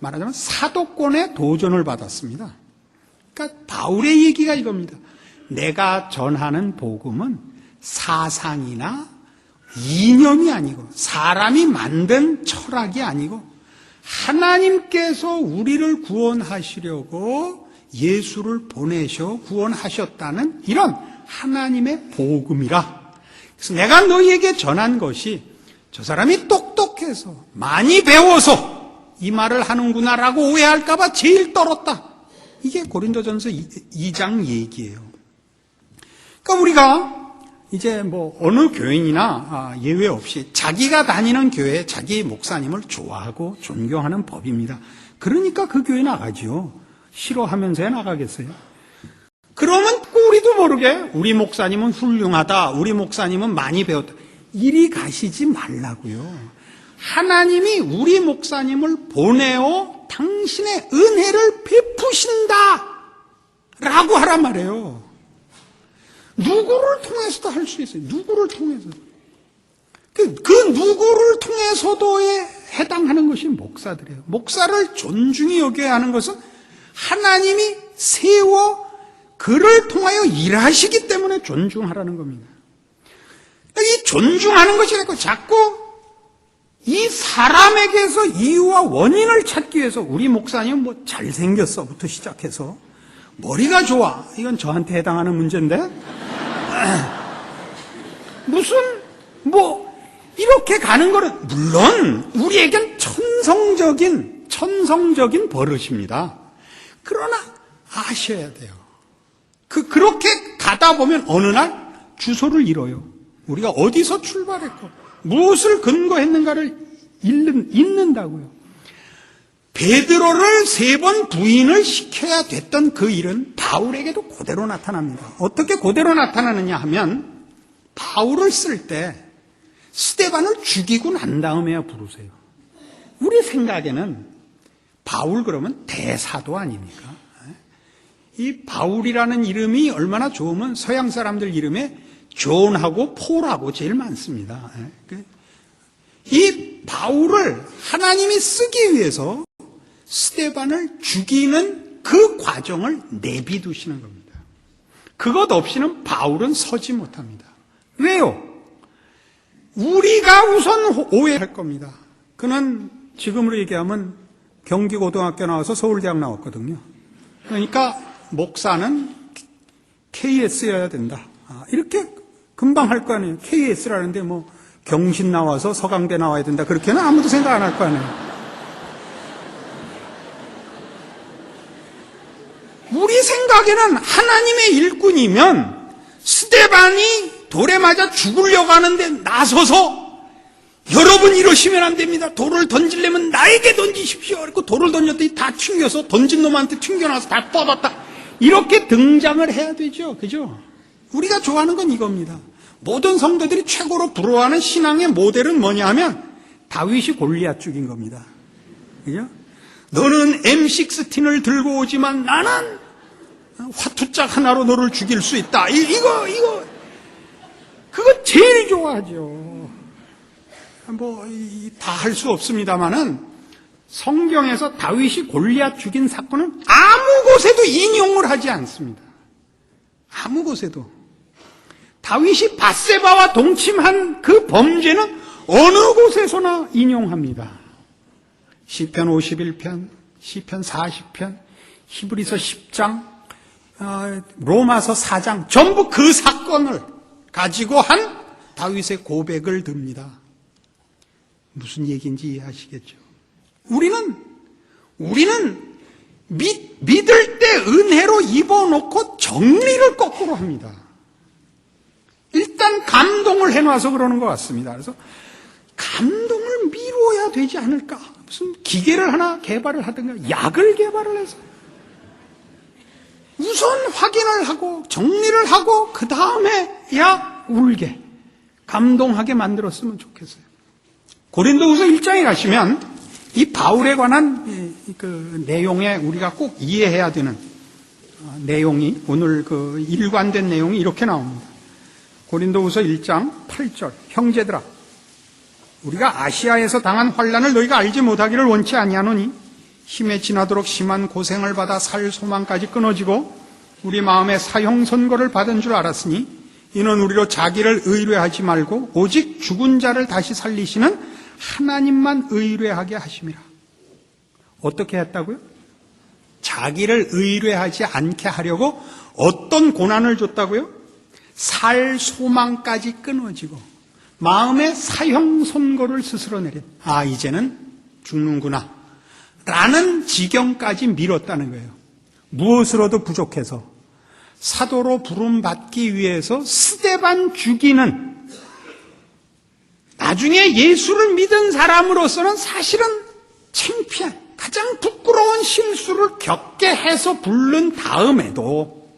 말하자면 사도권의 도전을 받았습니다. 그러니까 바울의 얘기가 이겁니다. 내가 전하는 복음은 사상이나 이념이 아니고 사람이 만든 철학이 아니고 하나님께서 우리를 구원하시려고 예수를 보내셔 구원하셨다는 이런 하나님의 복음이라. 그래서 내가 너희에게 전한 것이 저 사람이 똑똑해서 많이 배워서 이 말을 하는구나라고 오해할까 봐 제일 떨었다. 이게 고린도전서 2장 얘기예요. 그러니까 우리가 이제 어느 교인이나 예외 없이 자기가 다니는 교회, 자기 목사님을 좋아하고 존경하는 법입니다. 그러니까 그 교회 나가죠. 싫어하면서야 나가겠어요? 그러면 우리도 모르게 우리 목사님은 훌륭하다, 우리 목사님은 많이 배웠다, 이리 가시지 말라고요. 하나님이 우리 목사님을 보내어 당신의 은혜를 베푸신다 라고 하란 말이에요. 누구를 통해서도 할 수 있어요. 누구를 통해서도. 그 누구를 통해서도에 해당하는 것이 목사들이에요. 목사를 존중히 여겨야 하는 것은 하나님이 세워 그를 통하여 일하시기 때문에 존중하라는 겁니다. 이 존중하는 것이 아니고 자꾸 이 사람에게서 이유와 원인을 찾기 위해서 우리 목사님은 잘생겼어부터 시작해서 머리가 좋아. 이건 저한테 해당하는 문제인데. 무슨 이렇게 가는 거는 물론 우리에겐 천성적인 버릇입니다. 그러나 아셔야 돼요. 그렇게 가다 보면 어느 날 주소를 잃어요. 우리가 어디서 출발했고 무엇을 근거했는가를 잊는다고요. 베드로를 3번 부인을 시켜야 됐던 그 일은 바울에게도 그대로 나타납니다. 어떻게 그대로 나타나느냐 하면 바울을 쓸 때 스데반을 죽이고 난 다음에야 부르세요. 우리 생각에는 바울 그러면 대사도 아닙니까? 이 바울이라는 이름이 얼마나 좋으면 서양 사람들 이름에 존하고 폴하고 제일 많습니다. 이 바울을 하나님이 쓰기 위해서 스데반을 죽이는 그 과정을 내비두시는 겁니다. 그것 없이는 바울은 서지 못합니다. 왜요? 우리가 우선 오해할 겁니다. 그는 지금으로 얘기하면 경기고등학교 나와서 서울대학 나왔거든요. 그러니까 목사는 KS여야 된다. 이렇게 금방 할 거 아니에요. KS라는데 경신 나와서 서강대 나와야 된다. 그렇게는 아무도 생각 안 할 거 아니에요. 우리 생각에는 하나님의 일꾼이면 스데반이 돌에 맞아 죽으려고 하는데 나서서 여러분 이러시면 안 됩니다. 돌을 던지려면 나에게 던지십시오. 그리고 돌을 던졌더니 다 튕겨서 던진 놈한테 튕겨나서 다 뻗었다. 이렇게 등장을 해야 되죠. 그죠? 우리가 좋아하는 건 이겁니다. 모든 성도들이 최고로 부러워하는 신앙의 모델은 뭐냐 하면 다윗이 골리앗 죽인 겁니다. 그죠? 너는 M16을 들고 오지만 나는 화투짝 하나로 너를 죽일 수 있다. 그거 제일 좋아하죠. 다 할 수 없습니다만은 성경에서 다윗이 골리앗 죽인 사건은 아무 곳에도 인용을 하지 않습니다. 아무 곳에도. 다윗이 밧세바와 동침한 그 범죄는 어느 곳에서나 인용합니다. 시편 51편, 시편 40편, 히브리서 10장, 로마서 4장 전부 그 사건을 가지고 한 다윗의 고백을 듭니다. 무슨 얘기인지 이해하시겠죠? 우리는 믿을 때 은혜로 입어놓고 정리를 거꾸로 합니다. 일단 감동을 해놔서 그러는 것 같습니다. 그래서 감동을 미루어야 되지 않을까? 무슨 기계를 하나 개발을 하든가 약을 개발을 해서 우선 확인을 하고 정리를 하고 그 다음에 울게 감동하게 만들었으면 좋겠어요. 고린도후서 1장에 가시면 이 바울에 관한 그 내용에 우리가 꼭 이해해야 되는 내용이 오늘 그 일관된 내용이 이렇게 나옵니다. 고린도후서 1장 8절 형제들아 우리가 아시아에서 당한 환난을 너희가 알지 못하기를 원치 아니하노니 힘에 지나도록 심한 고생을 받아 살 소망까지 끊어지고 우리 마음에 사형 선고를 받은 줄 알았으니 이는 우리로 자기를 의뢰하지 말고 오직 죽은 자를 다시 살리시는 하나님만 의뢰하게 하심이라. 어떻게 했다고요? 자기를 의뢰하지 않게 하려고 어떤 고난을 줬다고요? 살 소망까지 끊어지고 마음에 사형 선고를 스스로 내린 이제는 죽는구나 라는 지경까지 미뤘다는 거예요. 무엇으로도 부족해서 사도로 부름받기 위해서 스데반 죽이는 나중에 예수를 믿은 사람으로서는 사실은 창피한 가장 부끄러운 실수를 겪게 해서 부른 다음에도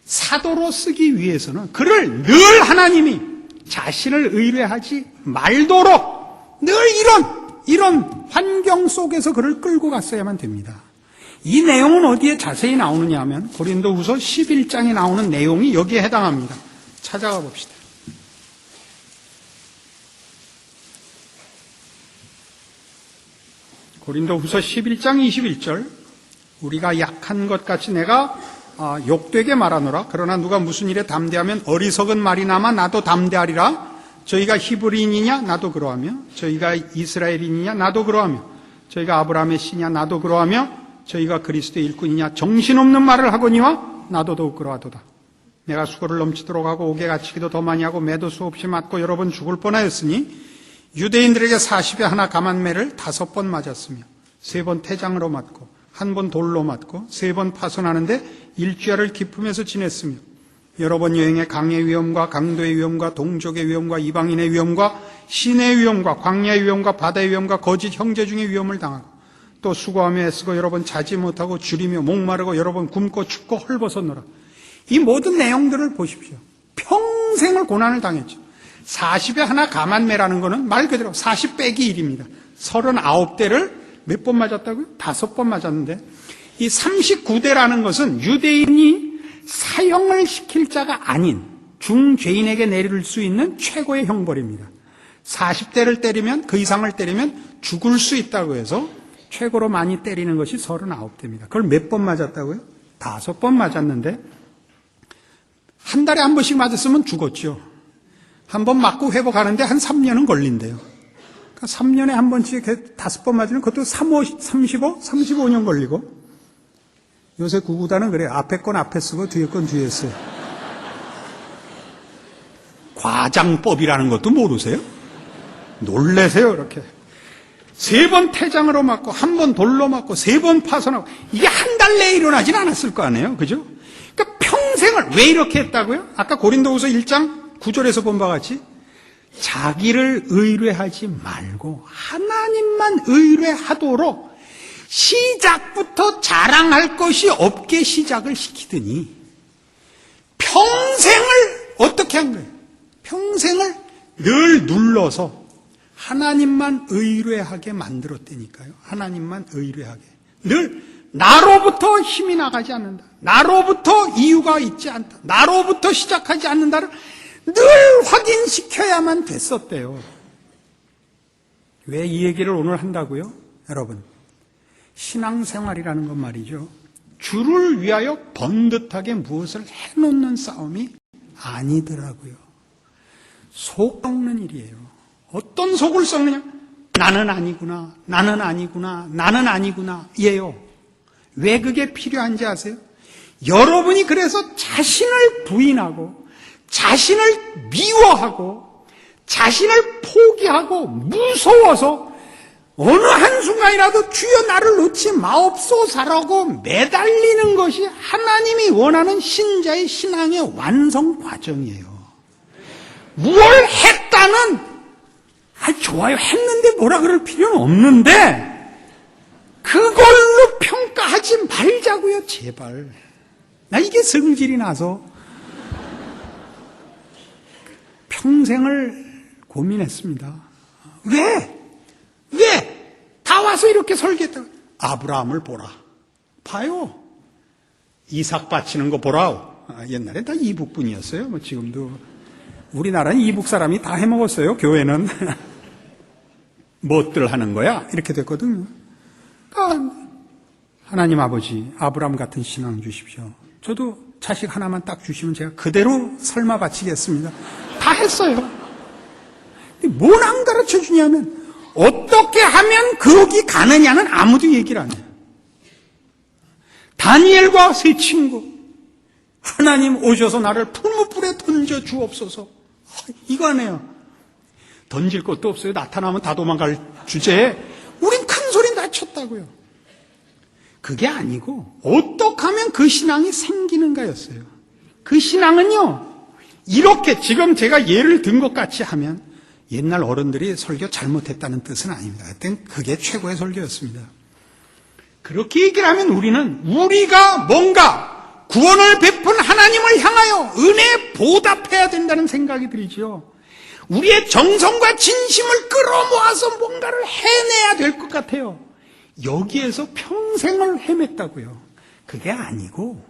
사도로 쓰기 위해서는 그를 늘 하나님이 자신을 의뢰하지 말도록 늘 이런 환경 속에서 그를 끌고 갔어야만 됩니다. 이 내용은 어디에 자세히 나오느냐 하면 고린도후서 11장에 나오는 내용이 여기에 해당합니다. 찾아가 봅시다. 고린도후서 11장 21절 우리가 약한 것 같이 내가 욕되게 말하노라. 그러나 누가 무슨 일에 담대하면 어리석은 말이나마 나도 담대하리라. 저희가 히브리인이냐 나도 그러하며 저희가 이스라엘인이냐 나도 그러하며 저희가 아브라함의 씨냐 나도 그러하며 저희가 그리스도의 일꾼이냐 정신없는 말을 하거니와 나도 더욱 그러하도다. 내가 수고를 넘치도록 하고 옥에 갇히기도 더 많이 하고 매도 수없이 맞고 여러 번 죽을 뻔하였으니 유대인들에게 40에 하나 감한매를 5번 맞았으며 3번 태장으로 맞고 1번 돌로 맞고 3번 파손하는데 일주야를 기품에서 지냈으며 여러 번 여행에 강의 위험과 강도의 위험과 동족의 위험과 이방인의 위험과 신의 위험과 광야의 위험과 바다의 위험과 거짓 형제 중의 위험을 당하고 또 수고하며 애쓰고 여러 번 자지 못하고 줄이며 목마르고 여러 번 굶고 춥고 헐벗었노라. 이 모든 내용들을 보십시오. 평생을 고난을 당했죠. 40에 하나 감한매라는 것은 말 그대로 40 빼기 1입니다. 39대를 몇 번 맞았다고요? 5번 맞았는데 이 39대라는 것은 유대인이 사형을 시킬 자가 아닌 중죄인에게 내릴 수 있는 최고의 형벌입니다. 40대를 때리면 그 이상을 때리면 죽을 수 있다고 해서 최고로 많이 때리는 것이 39대입니다. 그걸 몇 번 맞았다고요? 5번 맞았는데 한 달에 한 번씩 맞았으면 죽었죠. 한 번 맞고 회복하는데 한 3년은 걸린대요. 그러니까 3년에 한 번씩 5번 맞으면 그것도 35년 걸리고 요새 구구단은 그래요. 앞에 건 앞에 쓰고 뒤에 건 뒤에 써요. 과장법이라는 것도 모르세요? 놀래세요 이렇게. 3번 태장으로 맞고 1번 돌로 맞고 3번 파손하고 이게 한 달 내에 일어나진 않았을 거 아니에요. 그죠? 그러니까 평생을 왜 이렇게 했다고요? 아까 고린도후서 1장 9절에서 본 바와 같이 자기를 의뢰하지 말고 하나님만 의뢰하도록 시작부터 자랑할 것이 없게 시작을 시키더니 평생을 어떻게 한 거예요? 평생을 늘 눌러서 하나님만 의뢰하게 만들었다니까요. 하나님만 의뢰하게. 늘 나로부터 힘이 나가지 않는다. 나로부터 이유가 있지 않다. 나로부터 시작하지 않는다를 늘 확인시켜야만 됐었대요. 왜 이 얘기를 오늘 한다고요? 여러분, 신앙생활이라는 건 말이죠. 주를 위하여 번듯하게 무엇을 해놓는 싸움이 아니더라고요. 속 썩는 일이에요. 어떤 속을 썩느냐? 나는 아니구나, 나는 아니구나, 나는 아니구나 이에요. 왜 그게 필요한지 아세요? 여러분이 그래서 자신을 부인하고 자신을 미워하고 자신을 포기하고 무서워서 어느 한순간이라도 주여 나를 놓지 마옵소서라고 매달리는 것이 하나님이 원하는 신자의 신앙의 완성 과정이에요. 뭘 했다는 좋아요 했는데 뭐라 그럴 필요는 없는데 그걸로 평가하지 말자고요. 제발. 나 이게 성질이 나서 평생을 고민했습니다. 왜? 다 와서 이렇게 설계했다. 아브라함을 보라. 봐요. 이삭 바치는 거 보라. 옛날에 다 이북분이었어요. 뭐 지금도 우리나라는 이북 사람이 다 해먹었어요. 교회는 무엇들 하는 거야? 이렇게 됐거든요. 그러니까 하나님 아버지 아브라함 같은 신앙 주십시오. 저도 자식 하나만 딱 주시면 제가 그대로 삶아 바치겠습니다. 다 했어요. 뭘 안 가르쳐 주냐면 어떻게 하면 거기 가느냐는 아무도 얘기를 안 해요. 다니엘과 세 친구, 하나님 오셔서 나를 풀무불에 던져 주옵소서. 이거 하네요. 던질 것도 없어요. 나타나면 다 도망갈 주제에 우린 큰 소리 다 쳤다고요. 그게 아니고 어떻게 하면 그 신앙이 생기는가였어요. 그 신앙은요, 이렇게 지금 제가 예를 든 것 같이 하면 옛날 어른들이 설교 잘못했다는 뜻은 아닙니다. 그땐 그게 최고의 설교였습니다. 그렇게 얘기를 하면 우리가 뭔가 구원을 베푼 하나님을 향하여 은혜에 보답해야 된다는 생각이 들지요. 우리의 정성과 진심을 끌어모아서 뭔가를 해내야 될 것 같아요. 여기에서 평생을 헤맸다고요. 그게 아니고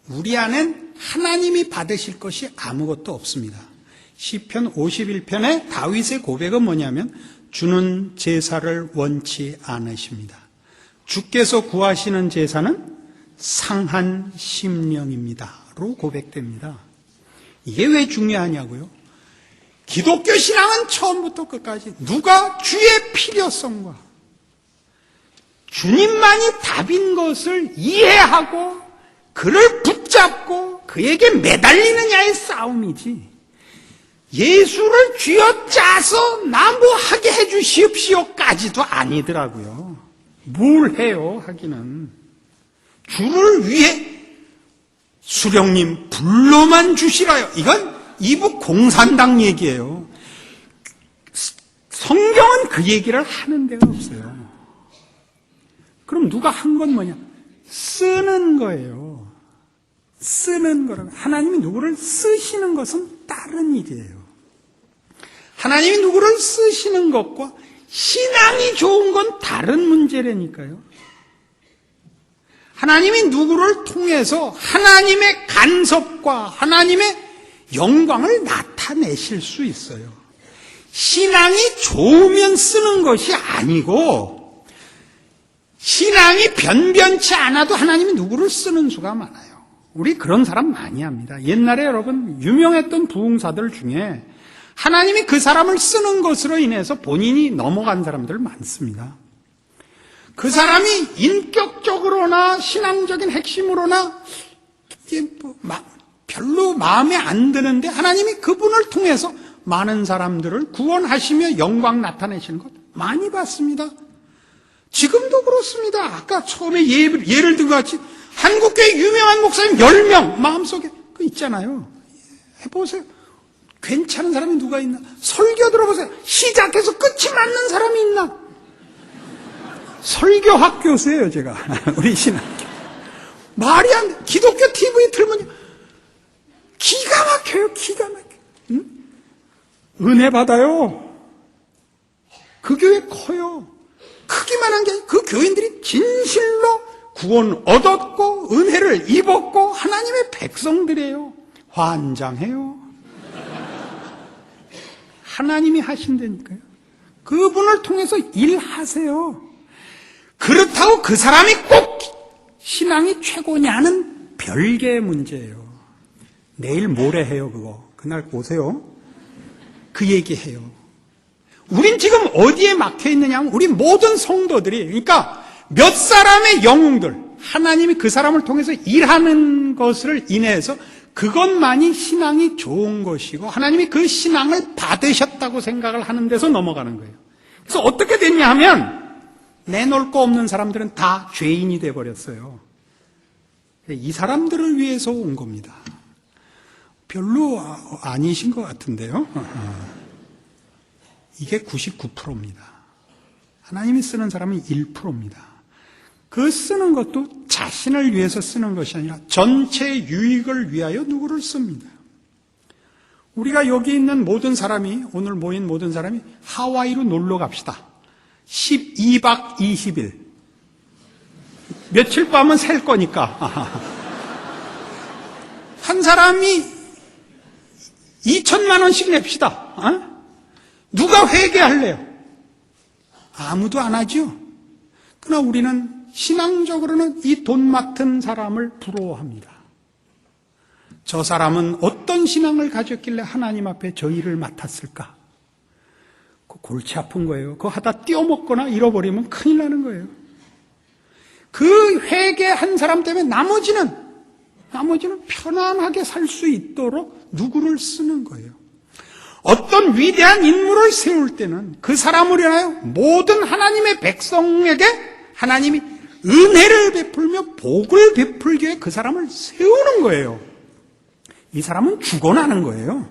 우리 안엔 하나님이 받으실 것이 아무것도 없습니다. 시편 51편의 다윗의 고백은 뭐냐면 주는 제사를 원치 않으십니다. 주께서 구하시는 제사는 상한 심령입니다로 고백됩니다. 이게 왜 중요하냐고요? 기독교 신앙은 처음부터 끝까지 누가 주의 필요성과 주님만이 답인 것을 이해하고 그를 붙잡고 그에게 매달리느냐의 싸움이지, 예수를 쥐어짜서 나 뭐 하게 해주시옵시오까지도 아니더라고요. 뭘 해요 하기는. 주를 위해 수령님 불로만 주시라요. 이건 이북 공산당 얘기예요. 성경은 그 얘기를 하는 데가 없어요. 그럼 누가 한 건 뭐냐? 쓰는 거예요. 쓰는 거라고. 하나님이 누구를 쓰시는 것은 다른 일이에요. 하나님이 누구를 쓰시는 것과 신앙이 좋은 건 다른 문제라니까요. 하나님이 누구를 통해서 하나님의 간섭과 하나님의 영광을 나타내실 수 있어요. 신앙이 좋으면 쓰는 것이 아니고, 신앙이 변변치 않아도 하나님이 누구를 쓰는 수가 많아요. 우리 그런 사람 많이 합니다. 옛날에 여러분 유명했던 부흥사들 중에 하나님이 그 사람을 쓰는 것으로 인해서 본인이 넘어간 사람들 많습니다. 그 사람이 인격적으로나 신앙적인 핵심으로나 별로 마음에 안 드는데 하나님이 그분을 통해서 많은 사람들을 구원하시며 영광 나타내시는 것 많이 봤습니다. 지금도 그렇습니다. 아까 처음에 예를 든 것 같이 한국교회 유명한 목사님 10명 마음속에 그 있잖아요. 해보세요. 괜찮은 사람이 누가 있나? 설교 들어보세요. 시작해서 끝이 맞는 사람이 있나? 설교학 교수예요, 제가. 우리 신학교. 말이 안 돼. 기독교 TV 틀면 기가 막혀요, 기가 막혀. 응? 은혜 받아요. 그 교회 커요. 크기만 한 게 아니고 그 교인들이 진실로 구원 얻었고 은혜를 입었고 하나님의 백성들이에요. 환장해요. 하나님이 하신다니까요. 그분을 통해서 일하세요. 그렇다고 그 사람이 꼭 신앙이 최고냐는 별개의 문제예요. 내일 모레 해요, 그거. 그날 오세요. 그 얘기해요. 우린 지금 어디에 막혀 있느냐면 우리 모든 성도들이, 그러니까 몇 사람의 영웅들, 하나님이 그 사람을 통해서 일하는 것을 인해서 그것만이 신앙이 좋은 것이고 하나님이 그 신앙을 받으셨다고 생각을 하는 데서 넘어가는 거예요. 그래서 어떻게 됐냐 하면 내놓을 거 없는 사람들은 다 죄인이 돼버렸어요. 이 사람들을 위해서 온 겁니다. 별로 아니신 것 같은데요. 이게 99%입니다. 하나님이 쓰는 사람은 1%입니다. 그 쓰는 것도 자신을 위해서 쓰는 것이 아니라 전체 유익을 위하여 누구를 씁니다. 우리가 여기 있는 모든 사람이, 오늘 모인 모든 사람이 하와이로 놀러 갑시다. 12박 20일. 며칠 밤은 셀 거니까. 한 사람이 2천만 원씩 냅시다. 누가 회개할래요? 아무도 안 하죠. 그러나 우리는 신앙적으로는 이 돈 맡은 사람을 부러워합니다. 저 사람은 어떤 신앙을 가졌길래 하나님 앞에 저 일을 맡았을까? 그 골치 아픈 거예요. 그거 하다 띄어먹거나 잃어버리면 큰일 나는 거예요. 그 회개한 사람 때문에 나머지는 편안하게 살 수 있도록 누구를 쓰는 거예요. 어떤 위대한 인물을 세울 때는 그 사람을 위하여 모든 하나님의 백성에게 하나님이 은혜를 베풀며 복을 베풀게 그 사람을 세우는 거예요. 이 사람은 죽어나는 거예요.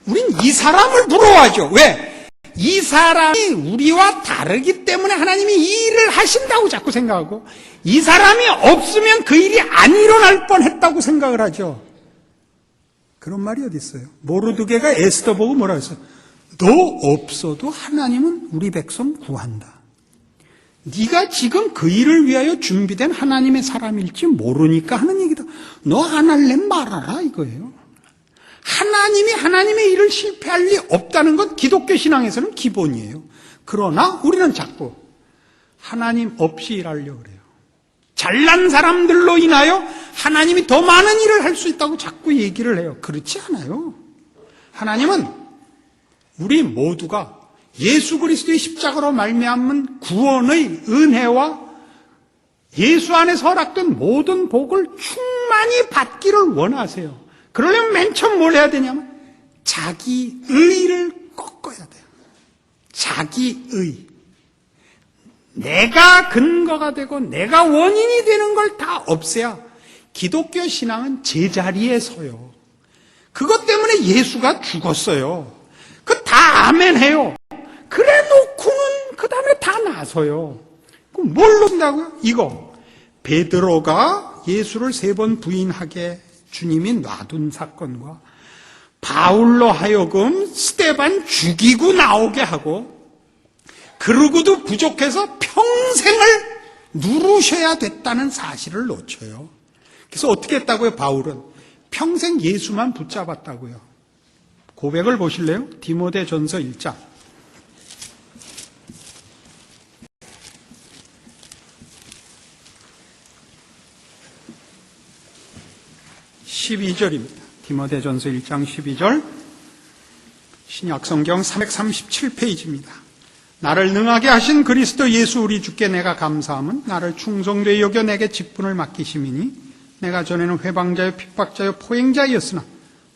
우린 이 사람을 부러워하죠. 왜? 이 사람이 우리와 다르기 때문에 하나님이 이 일을 하신다고 자꾸 생각하고, 이 사람이 없으면 그 일이 안 일어날 뻔했다고 생각을 하죠. 그런 말이 어디 있어요? 모르드게가 에스더 보고 뭐라 했어요? 너 없어도 하나님은 우리 백성 구한다. 네가 지금 그 일을 위하여 준비된 하나님의 사람일지 모르니까 하는 얘기다. 너 안 할래면 말아라 이거예요. 하나님이 하나님의 일을 실패할 리 없다는 건 기독교 신앙에서는 기본이에요. 그러나 우리는 자꾸 하나님 없이 일하려고 그래요. 잘난 사람들로 인하여 하나님이 더 많은 일을 할 수 있다고 자꾸 얘기를 해요. 그렇지 않아요. 하나님은 우리 모두가 예수 그리스도의 십자가로 말미암은 구원의 은혜와 예수 안에서 허락된 모든 복을 충만히 받기를 원하세요. 그러려면 맨 처음 뭘 해야 되냐면 자기 의를 꺾어야 돼요. 자기 의. 내가 근거가 되고 내가 원인이 되는 걸 다 없애야 기독교 신앙은 제자리에 서요. 그것 때문에 예수가 죽었어요. 그 다 아멘해요. 그래 놓고는 그 다음에 다 나서요. 그럼 뭘로 쓴다고요? 이거 베드로가 예수를 3번 부인하게 주님이 놔둔 사건과 바울로 하여금 스데반 죽이고 나오게 하고, 그러고도 부족해서 평생을 누르셔야 됐다는 사실을 놓쳐요. 그래서 어떻게 했다고요? 바울은 평생 예수만 붙잡았다고요. 고백을 보실래요? 디모데전서 1장 12절입니다. 디모데전서 1장 12절, 신약성경 337페이지입니다. 나를 능하게 하신 그리스도 예수 우리 주께 내가 감사함은 나를 충성되이 여겨 내게 직분을 맡기심이니, 내가 전에는 회방자요 핍박자요 포행자였으나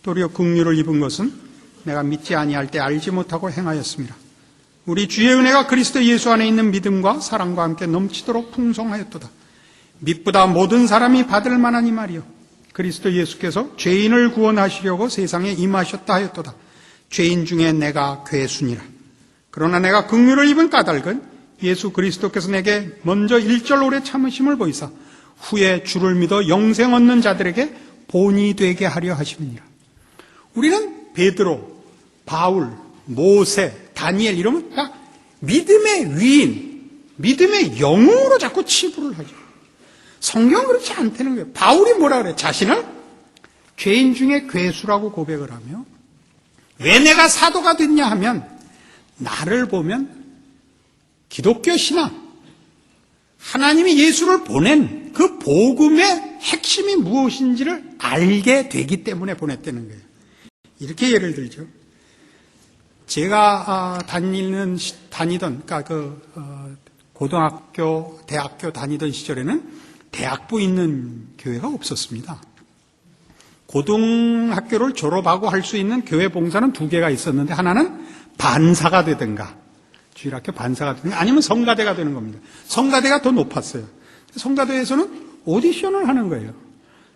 도리어 긍휼을 입은 것은 내가 믿지 아니할 때 알지 못하고 행하였습니다. 우리 주의 은혜가 그리스도 예수 안에 있는 믿음과 사랑과 함께 넘치도록 풍성하였도다. 믿보다 모든 사람이 받을 만한 이 말이요, 그리스도 예수께서 죄인을 구원하시려고 세상에 임하셨다 하였도다. 죄인 중에 내가 괴순이라. 그러나 내가 긍휼을 입은 까닭은 예수 그리스도께서 내게 먼저 1절 오래 참으심을 보이사 후에 주를 믿어 영생 얻는 자들에게 본이 되게 하려 하심이니라. 우리는 베드로, 바울, 모세, 다니엘 이러면 다 믿음의 위인, 믿음의 영웅으로 자꾸 치부를 하죠. 성경은 그렇지 않다는 거예요. 바울이 뭐라 그래요? 자신을 죄인 중에 괴수라고 고백을 하며, 왜 내가 사도가 됐냐 하면 나를 보면 기독교 신앙, 하나님이 예수를 보낸 그 복음의 핵심이 무엇인지를 알게 되기 때문에 보냈다는 거예요. 이렇게 예를 들죠. 제가 다니던 그러니까 고등학교, 대학교 다니던 시절에는 대학부 있는 교회가 없었습니다. 고등학교를 졸업하고 할 수 있는 교회 봉사는 2개가 있었는데, 하나는 반사가 되든가, 주일학교 반사가 되든가, 아니면 성가대가 되는 겁니다. 성가대가 더 높았어요. 성가대에서는 오디션을 하는 거예요.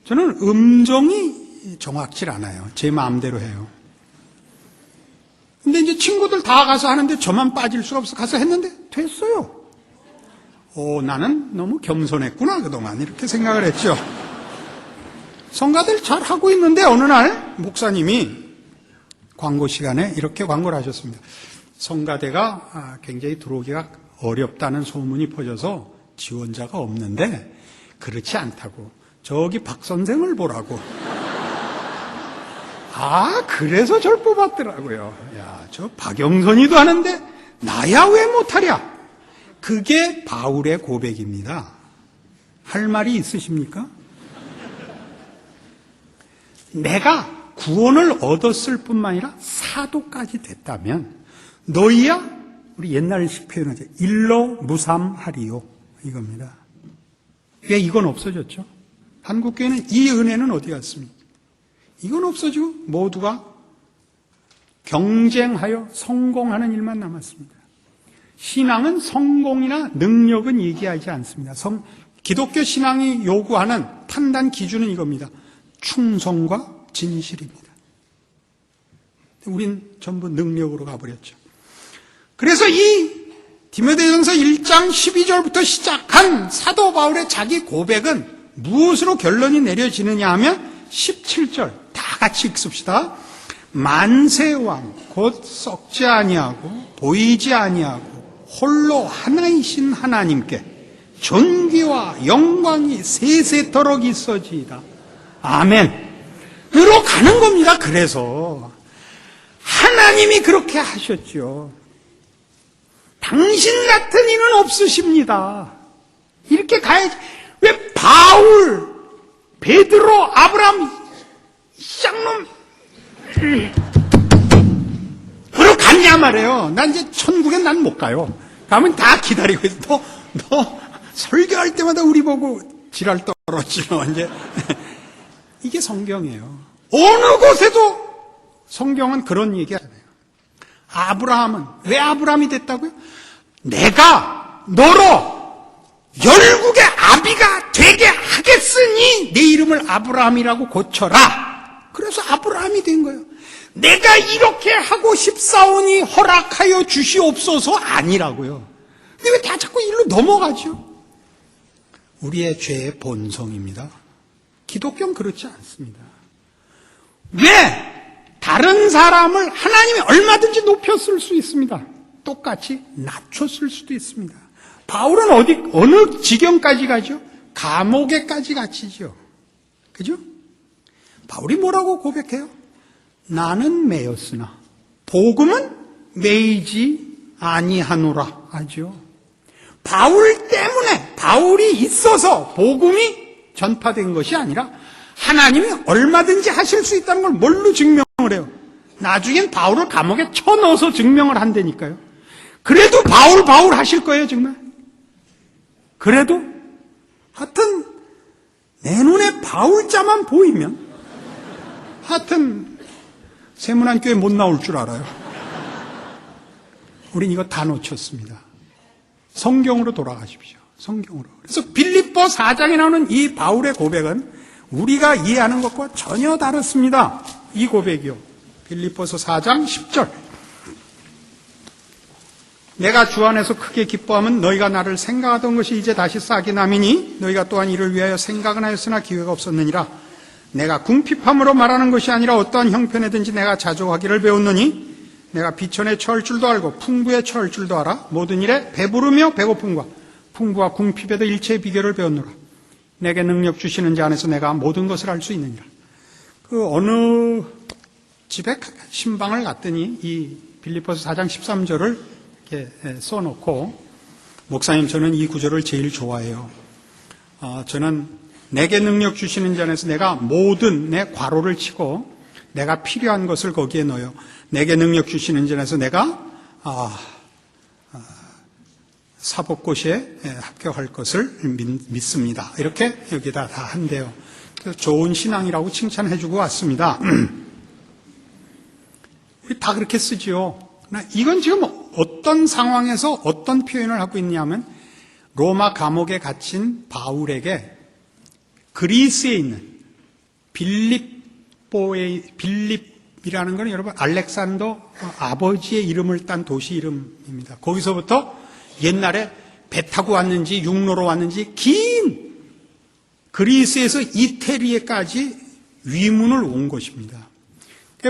저는 음정이 정확치 않아요. 제 마음대로 해요. 근데 이제 친구들 다 가서 하는데 저만 빠질 수가 없어. 가서 했는데 됐어요. 나는 너무 겸손했구나 그동안, 이렇게 생각을 했죠. 성가대를 잘 하고 있는데 어느 날 목사님이 광고 시간에 이렇게 광고를 하셨습니다. 성가대가 굉장히 들어오기가 어렵다는 소문이 퍼져서 지원자가 없는데 그렇지 않다고, 저기 박 선생을 보라고. 그래서 절 뽑았더라고요. 야, 저 박영선이도 하는데 나야 왜 못하랴. 그게 바울의 고백입니다. 할 말이 있으십니까? 내가 구원을 얻었을 뿐만 아니라 사도까지 됐다면 너희야, 우리 옛날식 표현하죠, 일러 무삼하리요, 이겁니다. 왜 이건 없어졌죠? 한국교회는 이 은혜는 어디 갔습니까? 이건 없어지고 모두가 경쟁하여 성공하는 일만 남았습니다. 신앙은 성공이나 능력은 얘기하지 않습니다. 기독교 신앙이 요구하는 판단 기준은 이겁니다. 충성과 진실입니다. 우린 전부 능력으로 가버렸죠. 그래서 이 디모데전서 1장 12절부터 시작한 사도 바울의 자기 고백은 무엇으로 결론이 내려지느냐 하면 17절 다 같이 읽습시다. 만세왕 곧 썩지 아니하고 보이지 아니하고 홀로 하나이신 하나님께 존귀와 영광이 세세토록 있어지이다. 아멘. 으로 가는 겁니다. 그래서 하나님이 그렇게 하셨죠. 당신 같은 이는 없으십니다. 이렇게 가야지. 왜 바울, 베드로, 아브라함, 쌍놈 그러 갔냐 말이에요. 난 이제 천국엔 난 못 가요. 가면 다 기다리고 있어. 너 설교할 때마다 우리 보고 지랄 떨어지노. 이제 이게 성경이에요. 어느 곳에도 성경은 그런 얘기 하잖아요. 아브라함은 왜 아브라함이 됐다고요? 내가 너로 열국의 아비가 되게 하겠으니 내 이름을 아브라함이라고 고쳐라. 그래서 아브라함이 된 거예요. 내가 이렇게 하고 싶사오니 허락하여 주시옵소서 아니라고요. 근데 왜 다 자꾸 일로 넘어가죠? 우리의 죄의 본성입니다. 기독교는 그렇지 않습니다. 왜? 다른 사람을 하나님이 얼마든지 높였을 수 있습니다. 똑같이 낮췄을 수도 있습니다. 바울은 어느 지경까지 가죠? 감옥에까지 갇히죠. 그죠? 바울이 뭐라고 고백해요? 나는 매였으나 복음은 매이지 아니하노라 하죠. 바울 때문에, 바울이 있어서 복음이 전파된 것이 아니라 하나님이 얼마든지 하실 수 있다는 걸 뭘로 증명을 해요? 나중엔 바울을 감옥에 쳐넣어서 증명을 한다니까요. 그래도 바울 하실 거예요, 정말. 그래도 하여튼 내 눈에 바울자만 보이면 하여튼 세문안교회 못 나올 줄 알아요. 우린 이거 다 놓쳤습니다. 성경으로 돌아가십시오. 성경으로. 그래서 빌립보 4장에 나오는 이 바울의 고백은 우리가 이해하는 것과 전혀 다릅니다. 이 고백이요. 빌립보서 4장 10절. 내가 주 안에서 크게 기뻐하면 너희가 나를 생각하던 것이 이제 다시 싹이 남이니 너희가 또한 이를 위하여 생각은 하였으나 기회가 없었느니라. 내가 궁핍함으로 말하는 것이 아니라 어떠한 형편에든지 내가 자족하기를 배웠느니 내가 비천에 처할 줄도 알고 풍부에 처할 줄도 알아. 모든 일에 배부르며 배고픔과 풍부와 궁핍에도 일체의 비결을 배웠노라. 내게 능력 주시는 자 안에서 내가 모든 것을 알 수 있느니라. 그 어느 집에 신방을 갔더니 이 빌립보서 4장 13절을 이렇게 써놓고, 목사님 저는 이 구절을 제일 좋아해요. 저는 내게 능력 주시는 자 안에서 내가 모든 내 괄호를 치고 내가 필요한 것을 거기에 넣어요. 내게 능력 주시는 자 안에서 내가 사법고시에 합격할 것을 믿습니다. 이렇게 여기다 다 한대요. 그래서 좋은 신앙이라고 칭찬해주고 왔습니다. 우리 다 그렇게 쓰지요. 이건 지금 어떤 상황에서 어떤 표현을 하고 있냐면 로마 감옥에 갇힌 바울에게 그리스에 있는 빌립이라는 건 여러분 알렉산더 아버지의 이름을 딴 도시 이름입니다. 거기서부터 옛날에 배 타고 왔는지 육로로 왔는지 긴 그리스에서 이태리에까지 위문을 온 것입니다.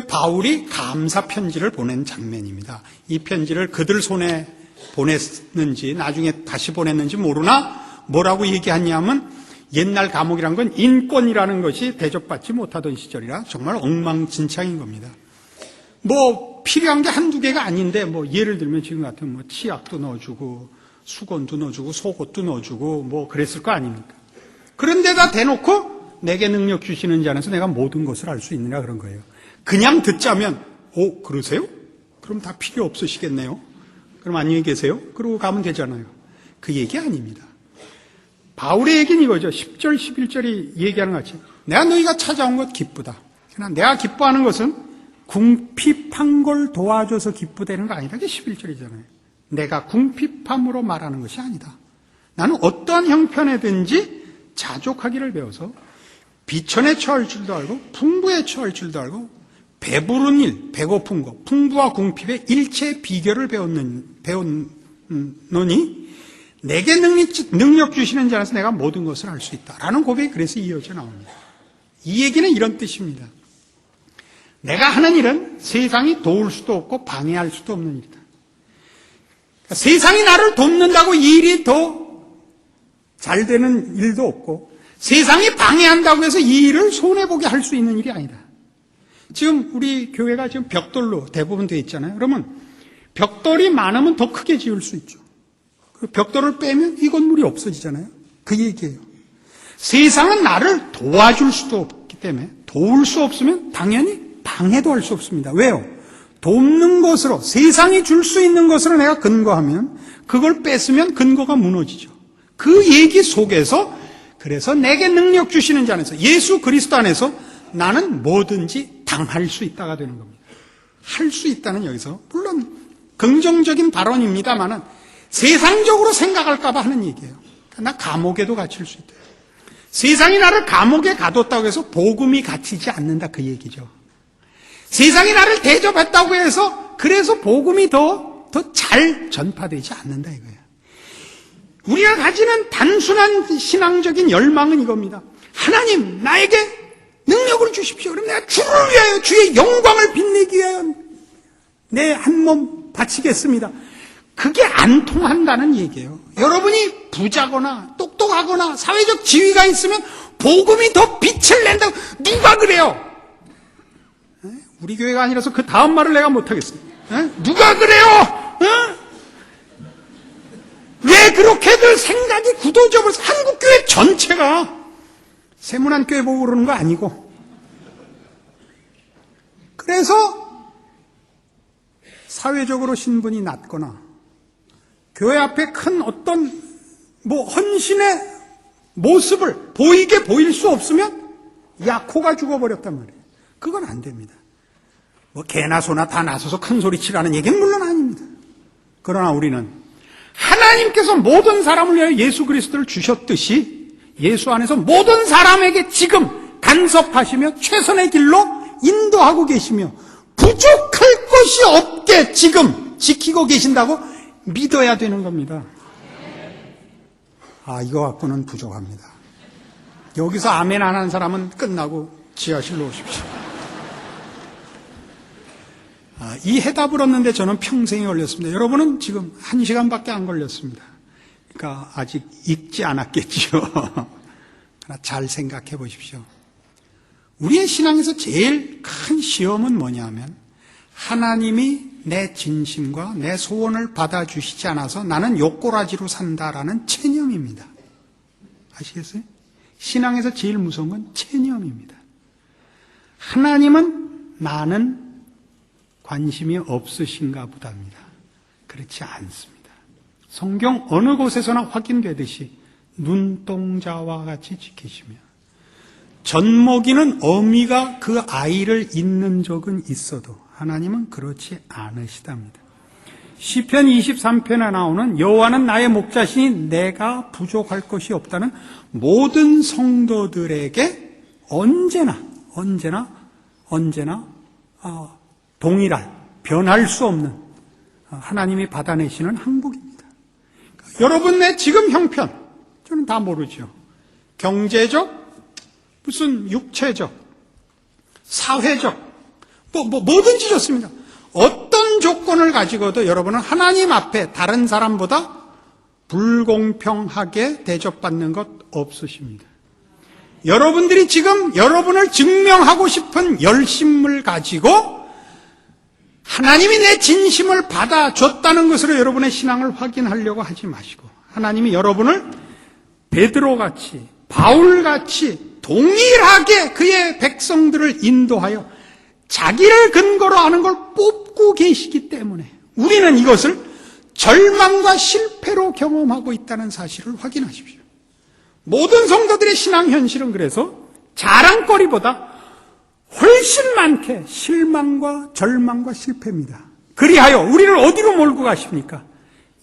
바울이 감사 편지를 보낸 장면입니다. 이 편지를 그들 손에 보냈는지 나중에 다시 보냈는지 모르나 뭐라고 얘기하냐면 옛날 감옥이란 건 인권이라는 것이 대접받지 못하던 시절이라 정말 엉망진창인 겁니다. 뭐 필요한 게 한두 개가 아닌데 뭐 예를 들면 지금 같으면 뭐 치약도 넣어주고 수건도 넣어주고 속옷도 넣어주고 뭐 그랬을 거 아닙니까? 그런데다 대놓고 내게 능력 주시는 자 안에서 내가 모든 것을 알 수 있느냐 그런 거예요. 그냥 듣자면 그러세요? 그럼 다 필요 없으시겠네요. 그럼 안녕히 계세요. 그러고 가면 되잖아요. 그 얘기 아닙니다. 바울의 얘기는 이거죠. 10절 11절이 얘기하는 것 같이 내가 너희가 찾아온 것 기쁘다. 그러나 내가 기뻐하는 것은 궁핍한 걸 도와줘서 기쁘다는 거 아니다. 그게 11절이잖아요. 내가 궁핍함으로 말하는 것이 아니다. 나는 어떠한 형편에든지 자족하기를 배워서 비천에 처할 줄도 알고 풍부에 처할 줄도 알고 배부른 일, 배고픈 것, 풍부와 궁핍의 일체의 비결을 배웠노니 내게 능력 주시는 자 안에서 내가 모든 것을 알 수 있다라는 고백이 그래서 이어져 나옵니다. 이 얘기는 이런 뜻입니다. 내가 하는 일은 세상이 도울 수도 없고 방해할 수도 없는 일이다. 그러니까 세상이 나를 돕는다고 이 일이 더 잘 되는 일도 없고 세상이 방해한다고 해서 이 일을 손해보게 할 수 있는 일이 아니다. 지금 우리 교회가 지금 벽돌로 대부분 되어 있잖아요. 그러면 벽돌이 많으면 더 크게 지을 수 있죠. 그 벽돌을 빼면 이 건물이 없어지잖아요. 그 얘기예요. 세상은 나를 도와줄 수도 없기 때문에 도울 수 없으면 당연히 방해도 할 수 없습니다. 왜요? 돕는 것으로 세상이 줄 수 있는 것으로 내가 근거하면 그걸 뺐으면 근거가 무너지죠. 그 얘기 속에서 그래서 내게 능력 주시는 자 안에서 예수 그리스도 안에서 나는 뭐든지 당할 수 있다가 되는 겁니다. 할 수 있다는 여기서 물론 긍정적인 발언입니다만은 세상적으로 생각할까 봐 하는 얘기예요. 나 감옥에도 갇힐 수 있다. 세상이 나를 감옥에 가뒀다고 해서 복음이 갇히지 않는다 그 얘기죠. 세상이 나를 대접했다고 해서 그래서 복음이 더 잘 전파되지 않는다 이거예요. 우리가 가지는 단순한 신앙적인 열망은 이겁니다. 하나님 나에게 능력을 주십시오. 그럼 내가 주를 위하여 주의 영광을 빛내기 위하여 내 한 몸 바치겠습니다. 그게 안 통한다는 얘기예요. 여러분이 부자거나 똑똑하거나 사회적 지위가 있으면 복음이 더 빛을 낸다고 누가 그래요? 우리 교회가 아니라서 그 다음 말을 내가 못하겠습니다. 누가 그래요? 왜 그렇게들 생각이 굳어져 버려서 한국교회 전체가 세문안교회 보고 그러는 거 아니고 그래서 사회적으로 신분이 낮거나 교회 앞에 큰 어떤 헌신의 모습을 보이게 보일 수 없으면 코가 죽어버렸단 말이에요. 그건 안 됩니다. 개나 소나 다 나서서 큰 소리 치라는 얘기는 물론 아닙니다. 그러나 우리는 하나님께서 모든 사람을 위하여 예수 그리스도를 주셨듯이 예수 안에서 모든 사람에게 지금 간섭하시며 최선의 길로 인도하고 계시며 부족할 것이 없게 지금 지키고 계신다고 믿어야 되는 겁니다. 이거 갖고는 부족합니다. 여기서 아멘 안 하는 사람은 끝나고 지하실로 오십시오. 이 해답을 얻는데 저는 평생이 걸렸습니다. 여러분은 지금 1시간밖에 안 걸렸습니다. 그러니까 아직 익지 않았겠죠. 그러나 잘 생각해 보십시오. 우리의 신앙에서 제일 큰 시험은 뭐냐면 하나님이 내 진심과 내 소원을 받아주시지 않아서 나는 욕꼬라지로 산다라는 체념입니다. 아시겠어요? 신앙에서 제일 무서운 건 체념입니다. 하나님은 나는 관심이 없으신가 보다입니다. 그렇지 않습니다. 성경 어느 곳에서나 확인되듯이 눈동자와 같이 지키시며 젖먹이는 어미가 그 아이를 잊는 적은 있어도 하나님은 그렇지 않으시답니다. 시편 23편에 나오는 여호와는 나의 목자시니 내가 부족할 것이 없다는 모든 성도들에게 언제나 동일할, 변할 수 없는 하나님이 받아내시는 항복입니다. 여러분의 지금 형편, 저는 다 모르죠. 경제적, 무슨 육체적, 사회적, 뭐든지 좋습니다. 어떤 조건을 가지고도 여러분은 하나님 앞에 다른 사람보다 불공평하게 대접받는 것 없으십니다. 여러분들이 지금 여러분을 증명하고 싶은 열심을 가지고 하나님이 내 진심을 받아줬다는 것으로 여러분의 신앙을 확인하려고 하지 마시고, 하나님이 여러분을 베드로같이, 바울같이 동일하게 그의 백성들을 인도하여 자기를 근거로 하는 걸 뽑고 계시기 때문에 우리는 이것을 절망과 실패로 경험하고 있다는 사실을 확인하십시오. 모든 성도들의 신앙 현실은 그래서 자랑거리보다 훨씬 많게 실망과 절망과 실패입니다. 그리하여 우리를 어디로 몰고 가십니까?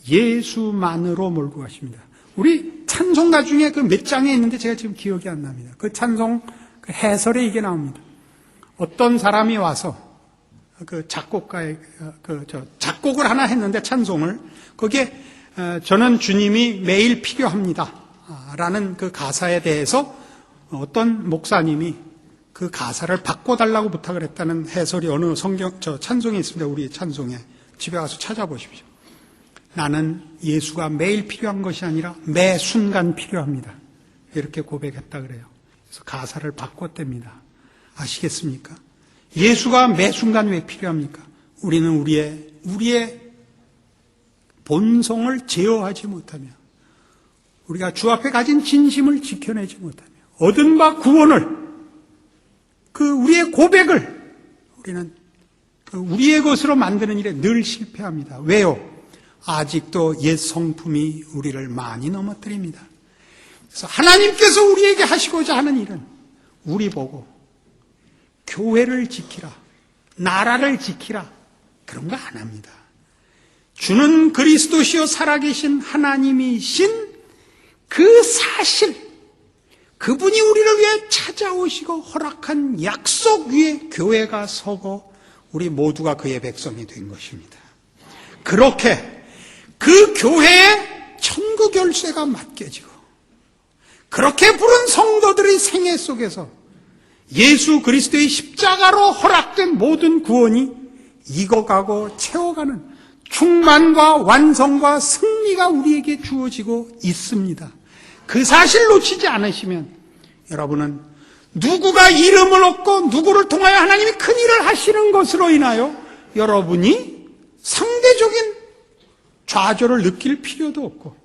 예수만으로 몰고 가십니다. 우리 찬송가 중에 그 몇 장에 있는데 제가 지금 기억이 안 납니다. 그 찬송 그 해설에 이게 나옵니다. 어떤 사람이 와서 그 작곡가의 작곡을 하나 했는데 찬송을 거기에 저는 주님이 매일 필요합니다 라는 그 가사에 대해서 어떤 목사님이 그 가사를 바꿔달라고 부탁을 했다는 해설이 어느 찬송에 있습니다. 우리 찬송에 집에 가서 찾아보십시오. 나는 예수가 매일 필요한 것이 아니라 매 순간 필요합니다. 이렇게 고백했다 그래요. 그래서 가사를 바꿨답니다. 아시겠습니까? 예수가 매 순간 왜 필요합니까? 우리는 우리의 본성을 제어하지 못하며, 우리가 주 앞에 가진 진심을 지켜내지 못하며, 얻은 바 구원을, 우리의 고백을 우리는 우리의 것으로 만드는 일에 늘 실패합니다. 왜요? 아직도 옛 성품이 우리를 많이 넘어뜨립니다. 그래서 하나님께서 우리에게 하시고자 하는 일은 우리 보고 교회를 지키라, 나라를 지키라, 그런 거 안 합니다. 주는 그리스도시요 살아계신 하나님이신 그 사실, 그분이 우리를 위해 찾아오시고 허락한 약속 위에 교회가 서고 우리 모두가 그의 백성이 된 것입니다. 그렇게 그 교회에 천국 열쇠가 맡겨지고, 그렇게 부른 성도들의 생애 속에서 예수 그리스도의 십자가로 허락된 모든 구원이 익어가고 채워가는 충만과 완성과 승리가 우리에게 주어지고 있습니다. 그 사실 놓치지 않으시면 여러분은 누구가 이름을 얻고 누구를 통하여 하나님이 큰 일을 하시는 것으로 인하여 여러분이 상대적인 좌절을 느낄 필요도 없고,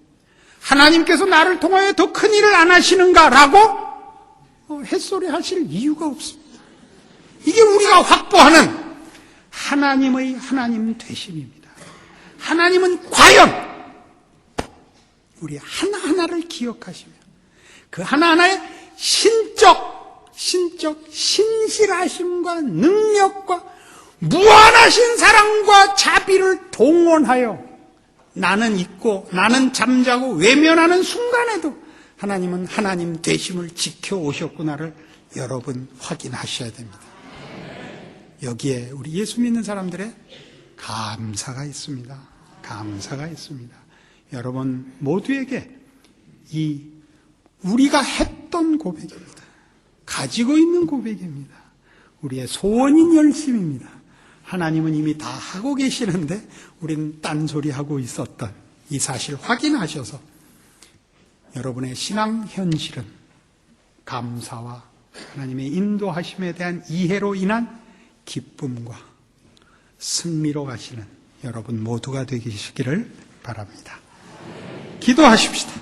하나님께서 나를 통하여 더 큰 일을 안 하시는가라고 햇소리 하실 이유가 없습니다. 이게 우리가 확보하는 하나님의 하나님 되심입니다. 하나님은 과연 우리 하나하나를 기억하시며 그 하나하나의 신실하심과 능력과 무한하신 사랑과 자비를 동원하여 나는 잊고 나는 잠자고 외면하는 순간에도 하나님은 하나님 되심을 지켜오셨구나를 여러분 확인하셔야 됩니다. 여기에 우리 예수 믿는 사람들의 감사가 있습니다. 감사가 있습니다. 여러분 모두에게 우리가 했던 고백입니다. 가지고 있는 고백입니다. 우리의 소원인 열심입니다. 하나님은 이미 다 하고 계시는데 우리는 딴소리하고 있었던 이 사실 확인하셔서 여러분의 신앙 현실은 감사와 하나님의 인도하심에 대한 이해로 인한 기쁨과 승리로 가시는 여러분 모두가 되시기를 바랍니다. 기도하십시다.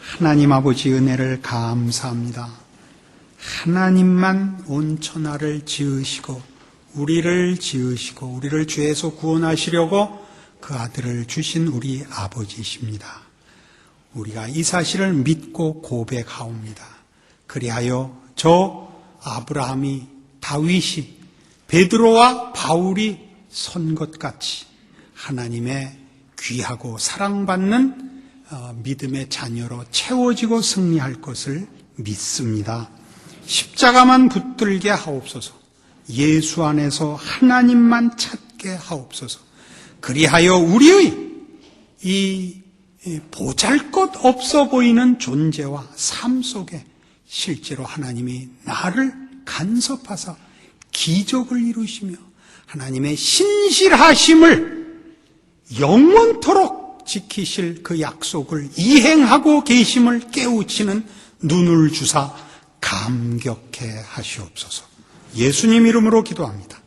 하나님 아버지 은혜를 감사합니다. 하나님만 온 천하를 지으시고 우리를 죄에서 구원하시려고 그 아들을 주신 우리 아버지이십니다. 우리가 이 사실을 믿고 고백하옵니다. 그리하여 저 아브라함이, 다윗이, 베드로와 바울이 선 것 같이 하나님의 귀하고 사랑받는 믿음의 자녀로 채워지고 승리할 것을 믿습니다. 십자가만 붙들게 하옵소서. 예수 안에서 하나님만 찾게 하옵소서. 그리하여 우리의 이 보잘것 없어 보이는 존재와 삶 속에 실제로 하나님이 나를 간섭하사 기적을 이루시며 하나님의 신실하심을 영원토록 지키실 그 약속을 이행하고 계심을 깨우치는 눈을 주사 감격해 하시옵소서. 예수님 이름으로 기도합니다.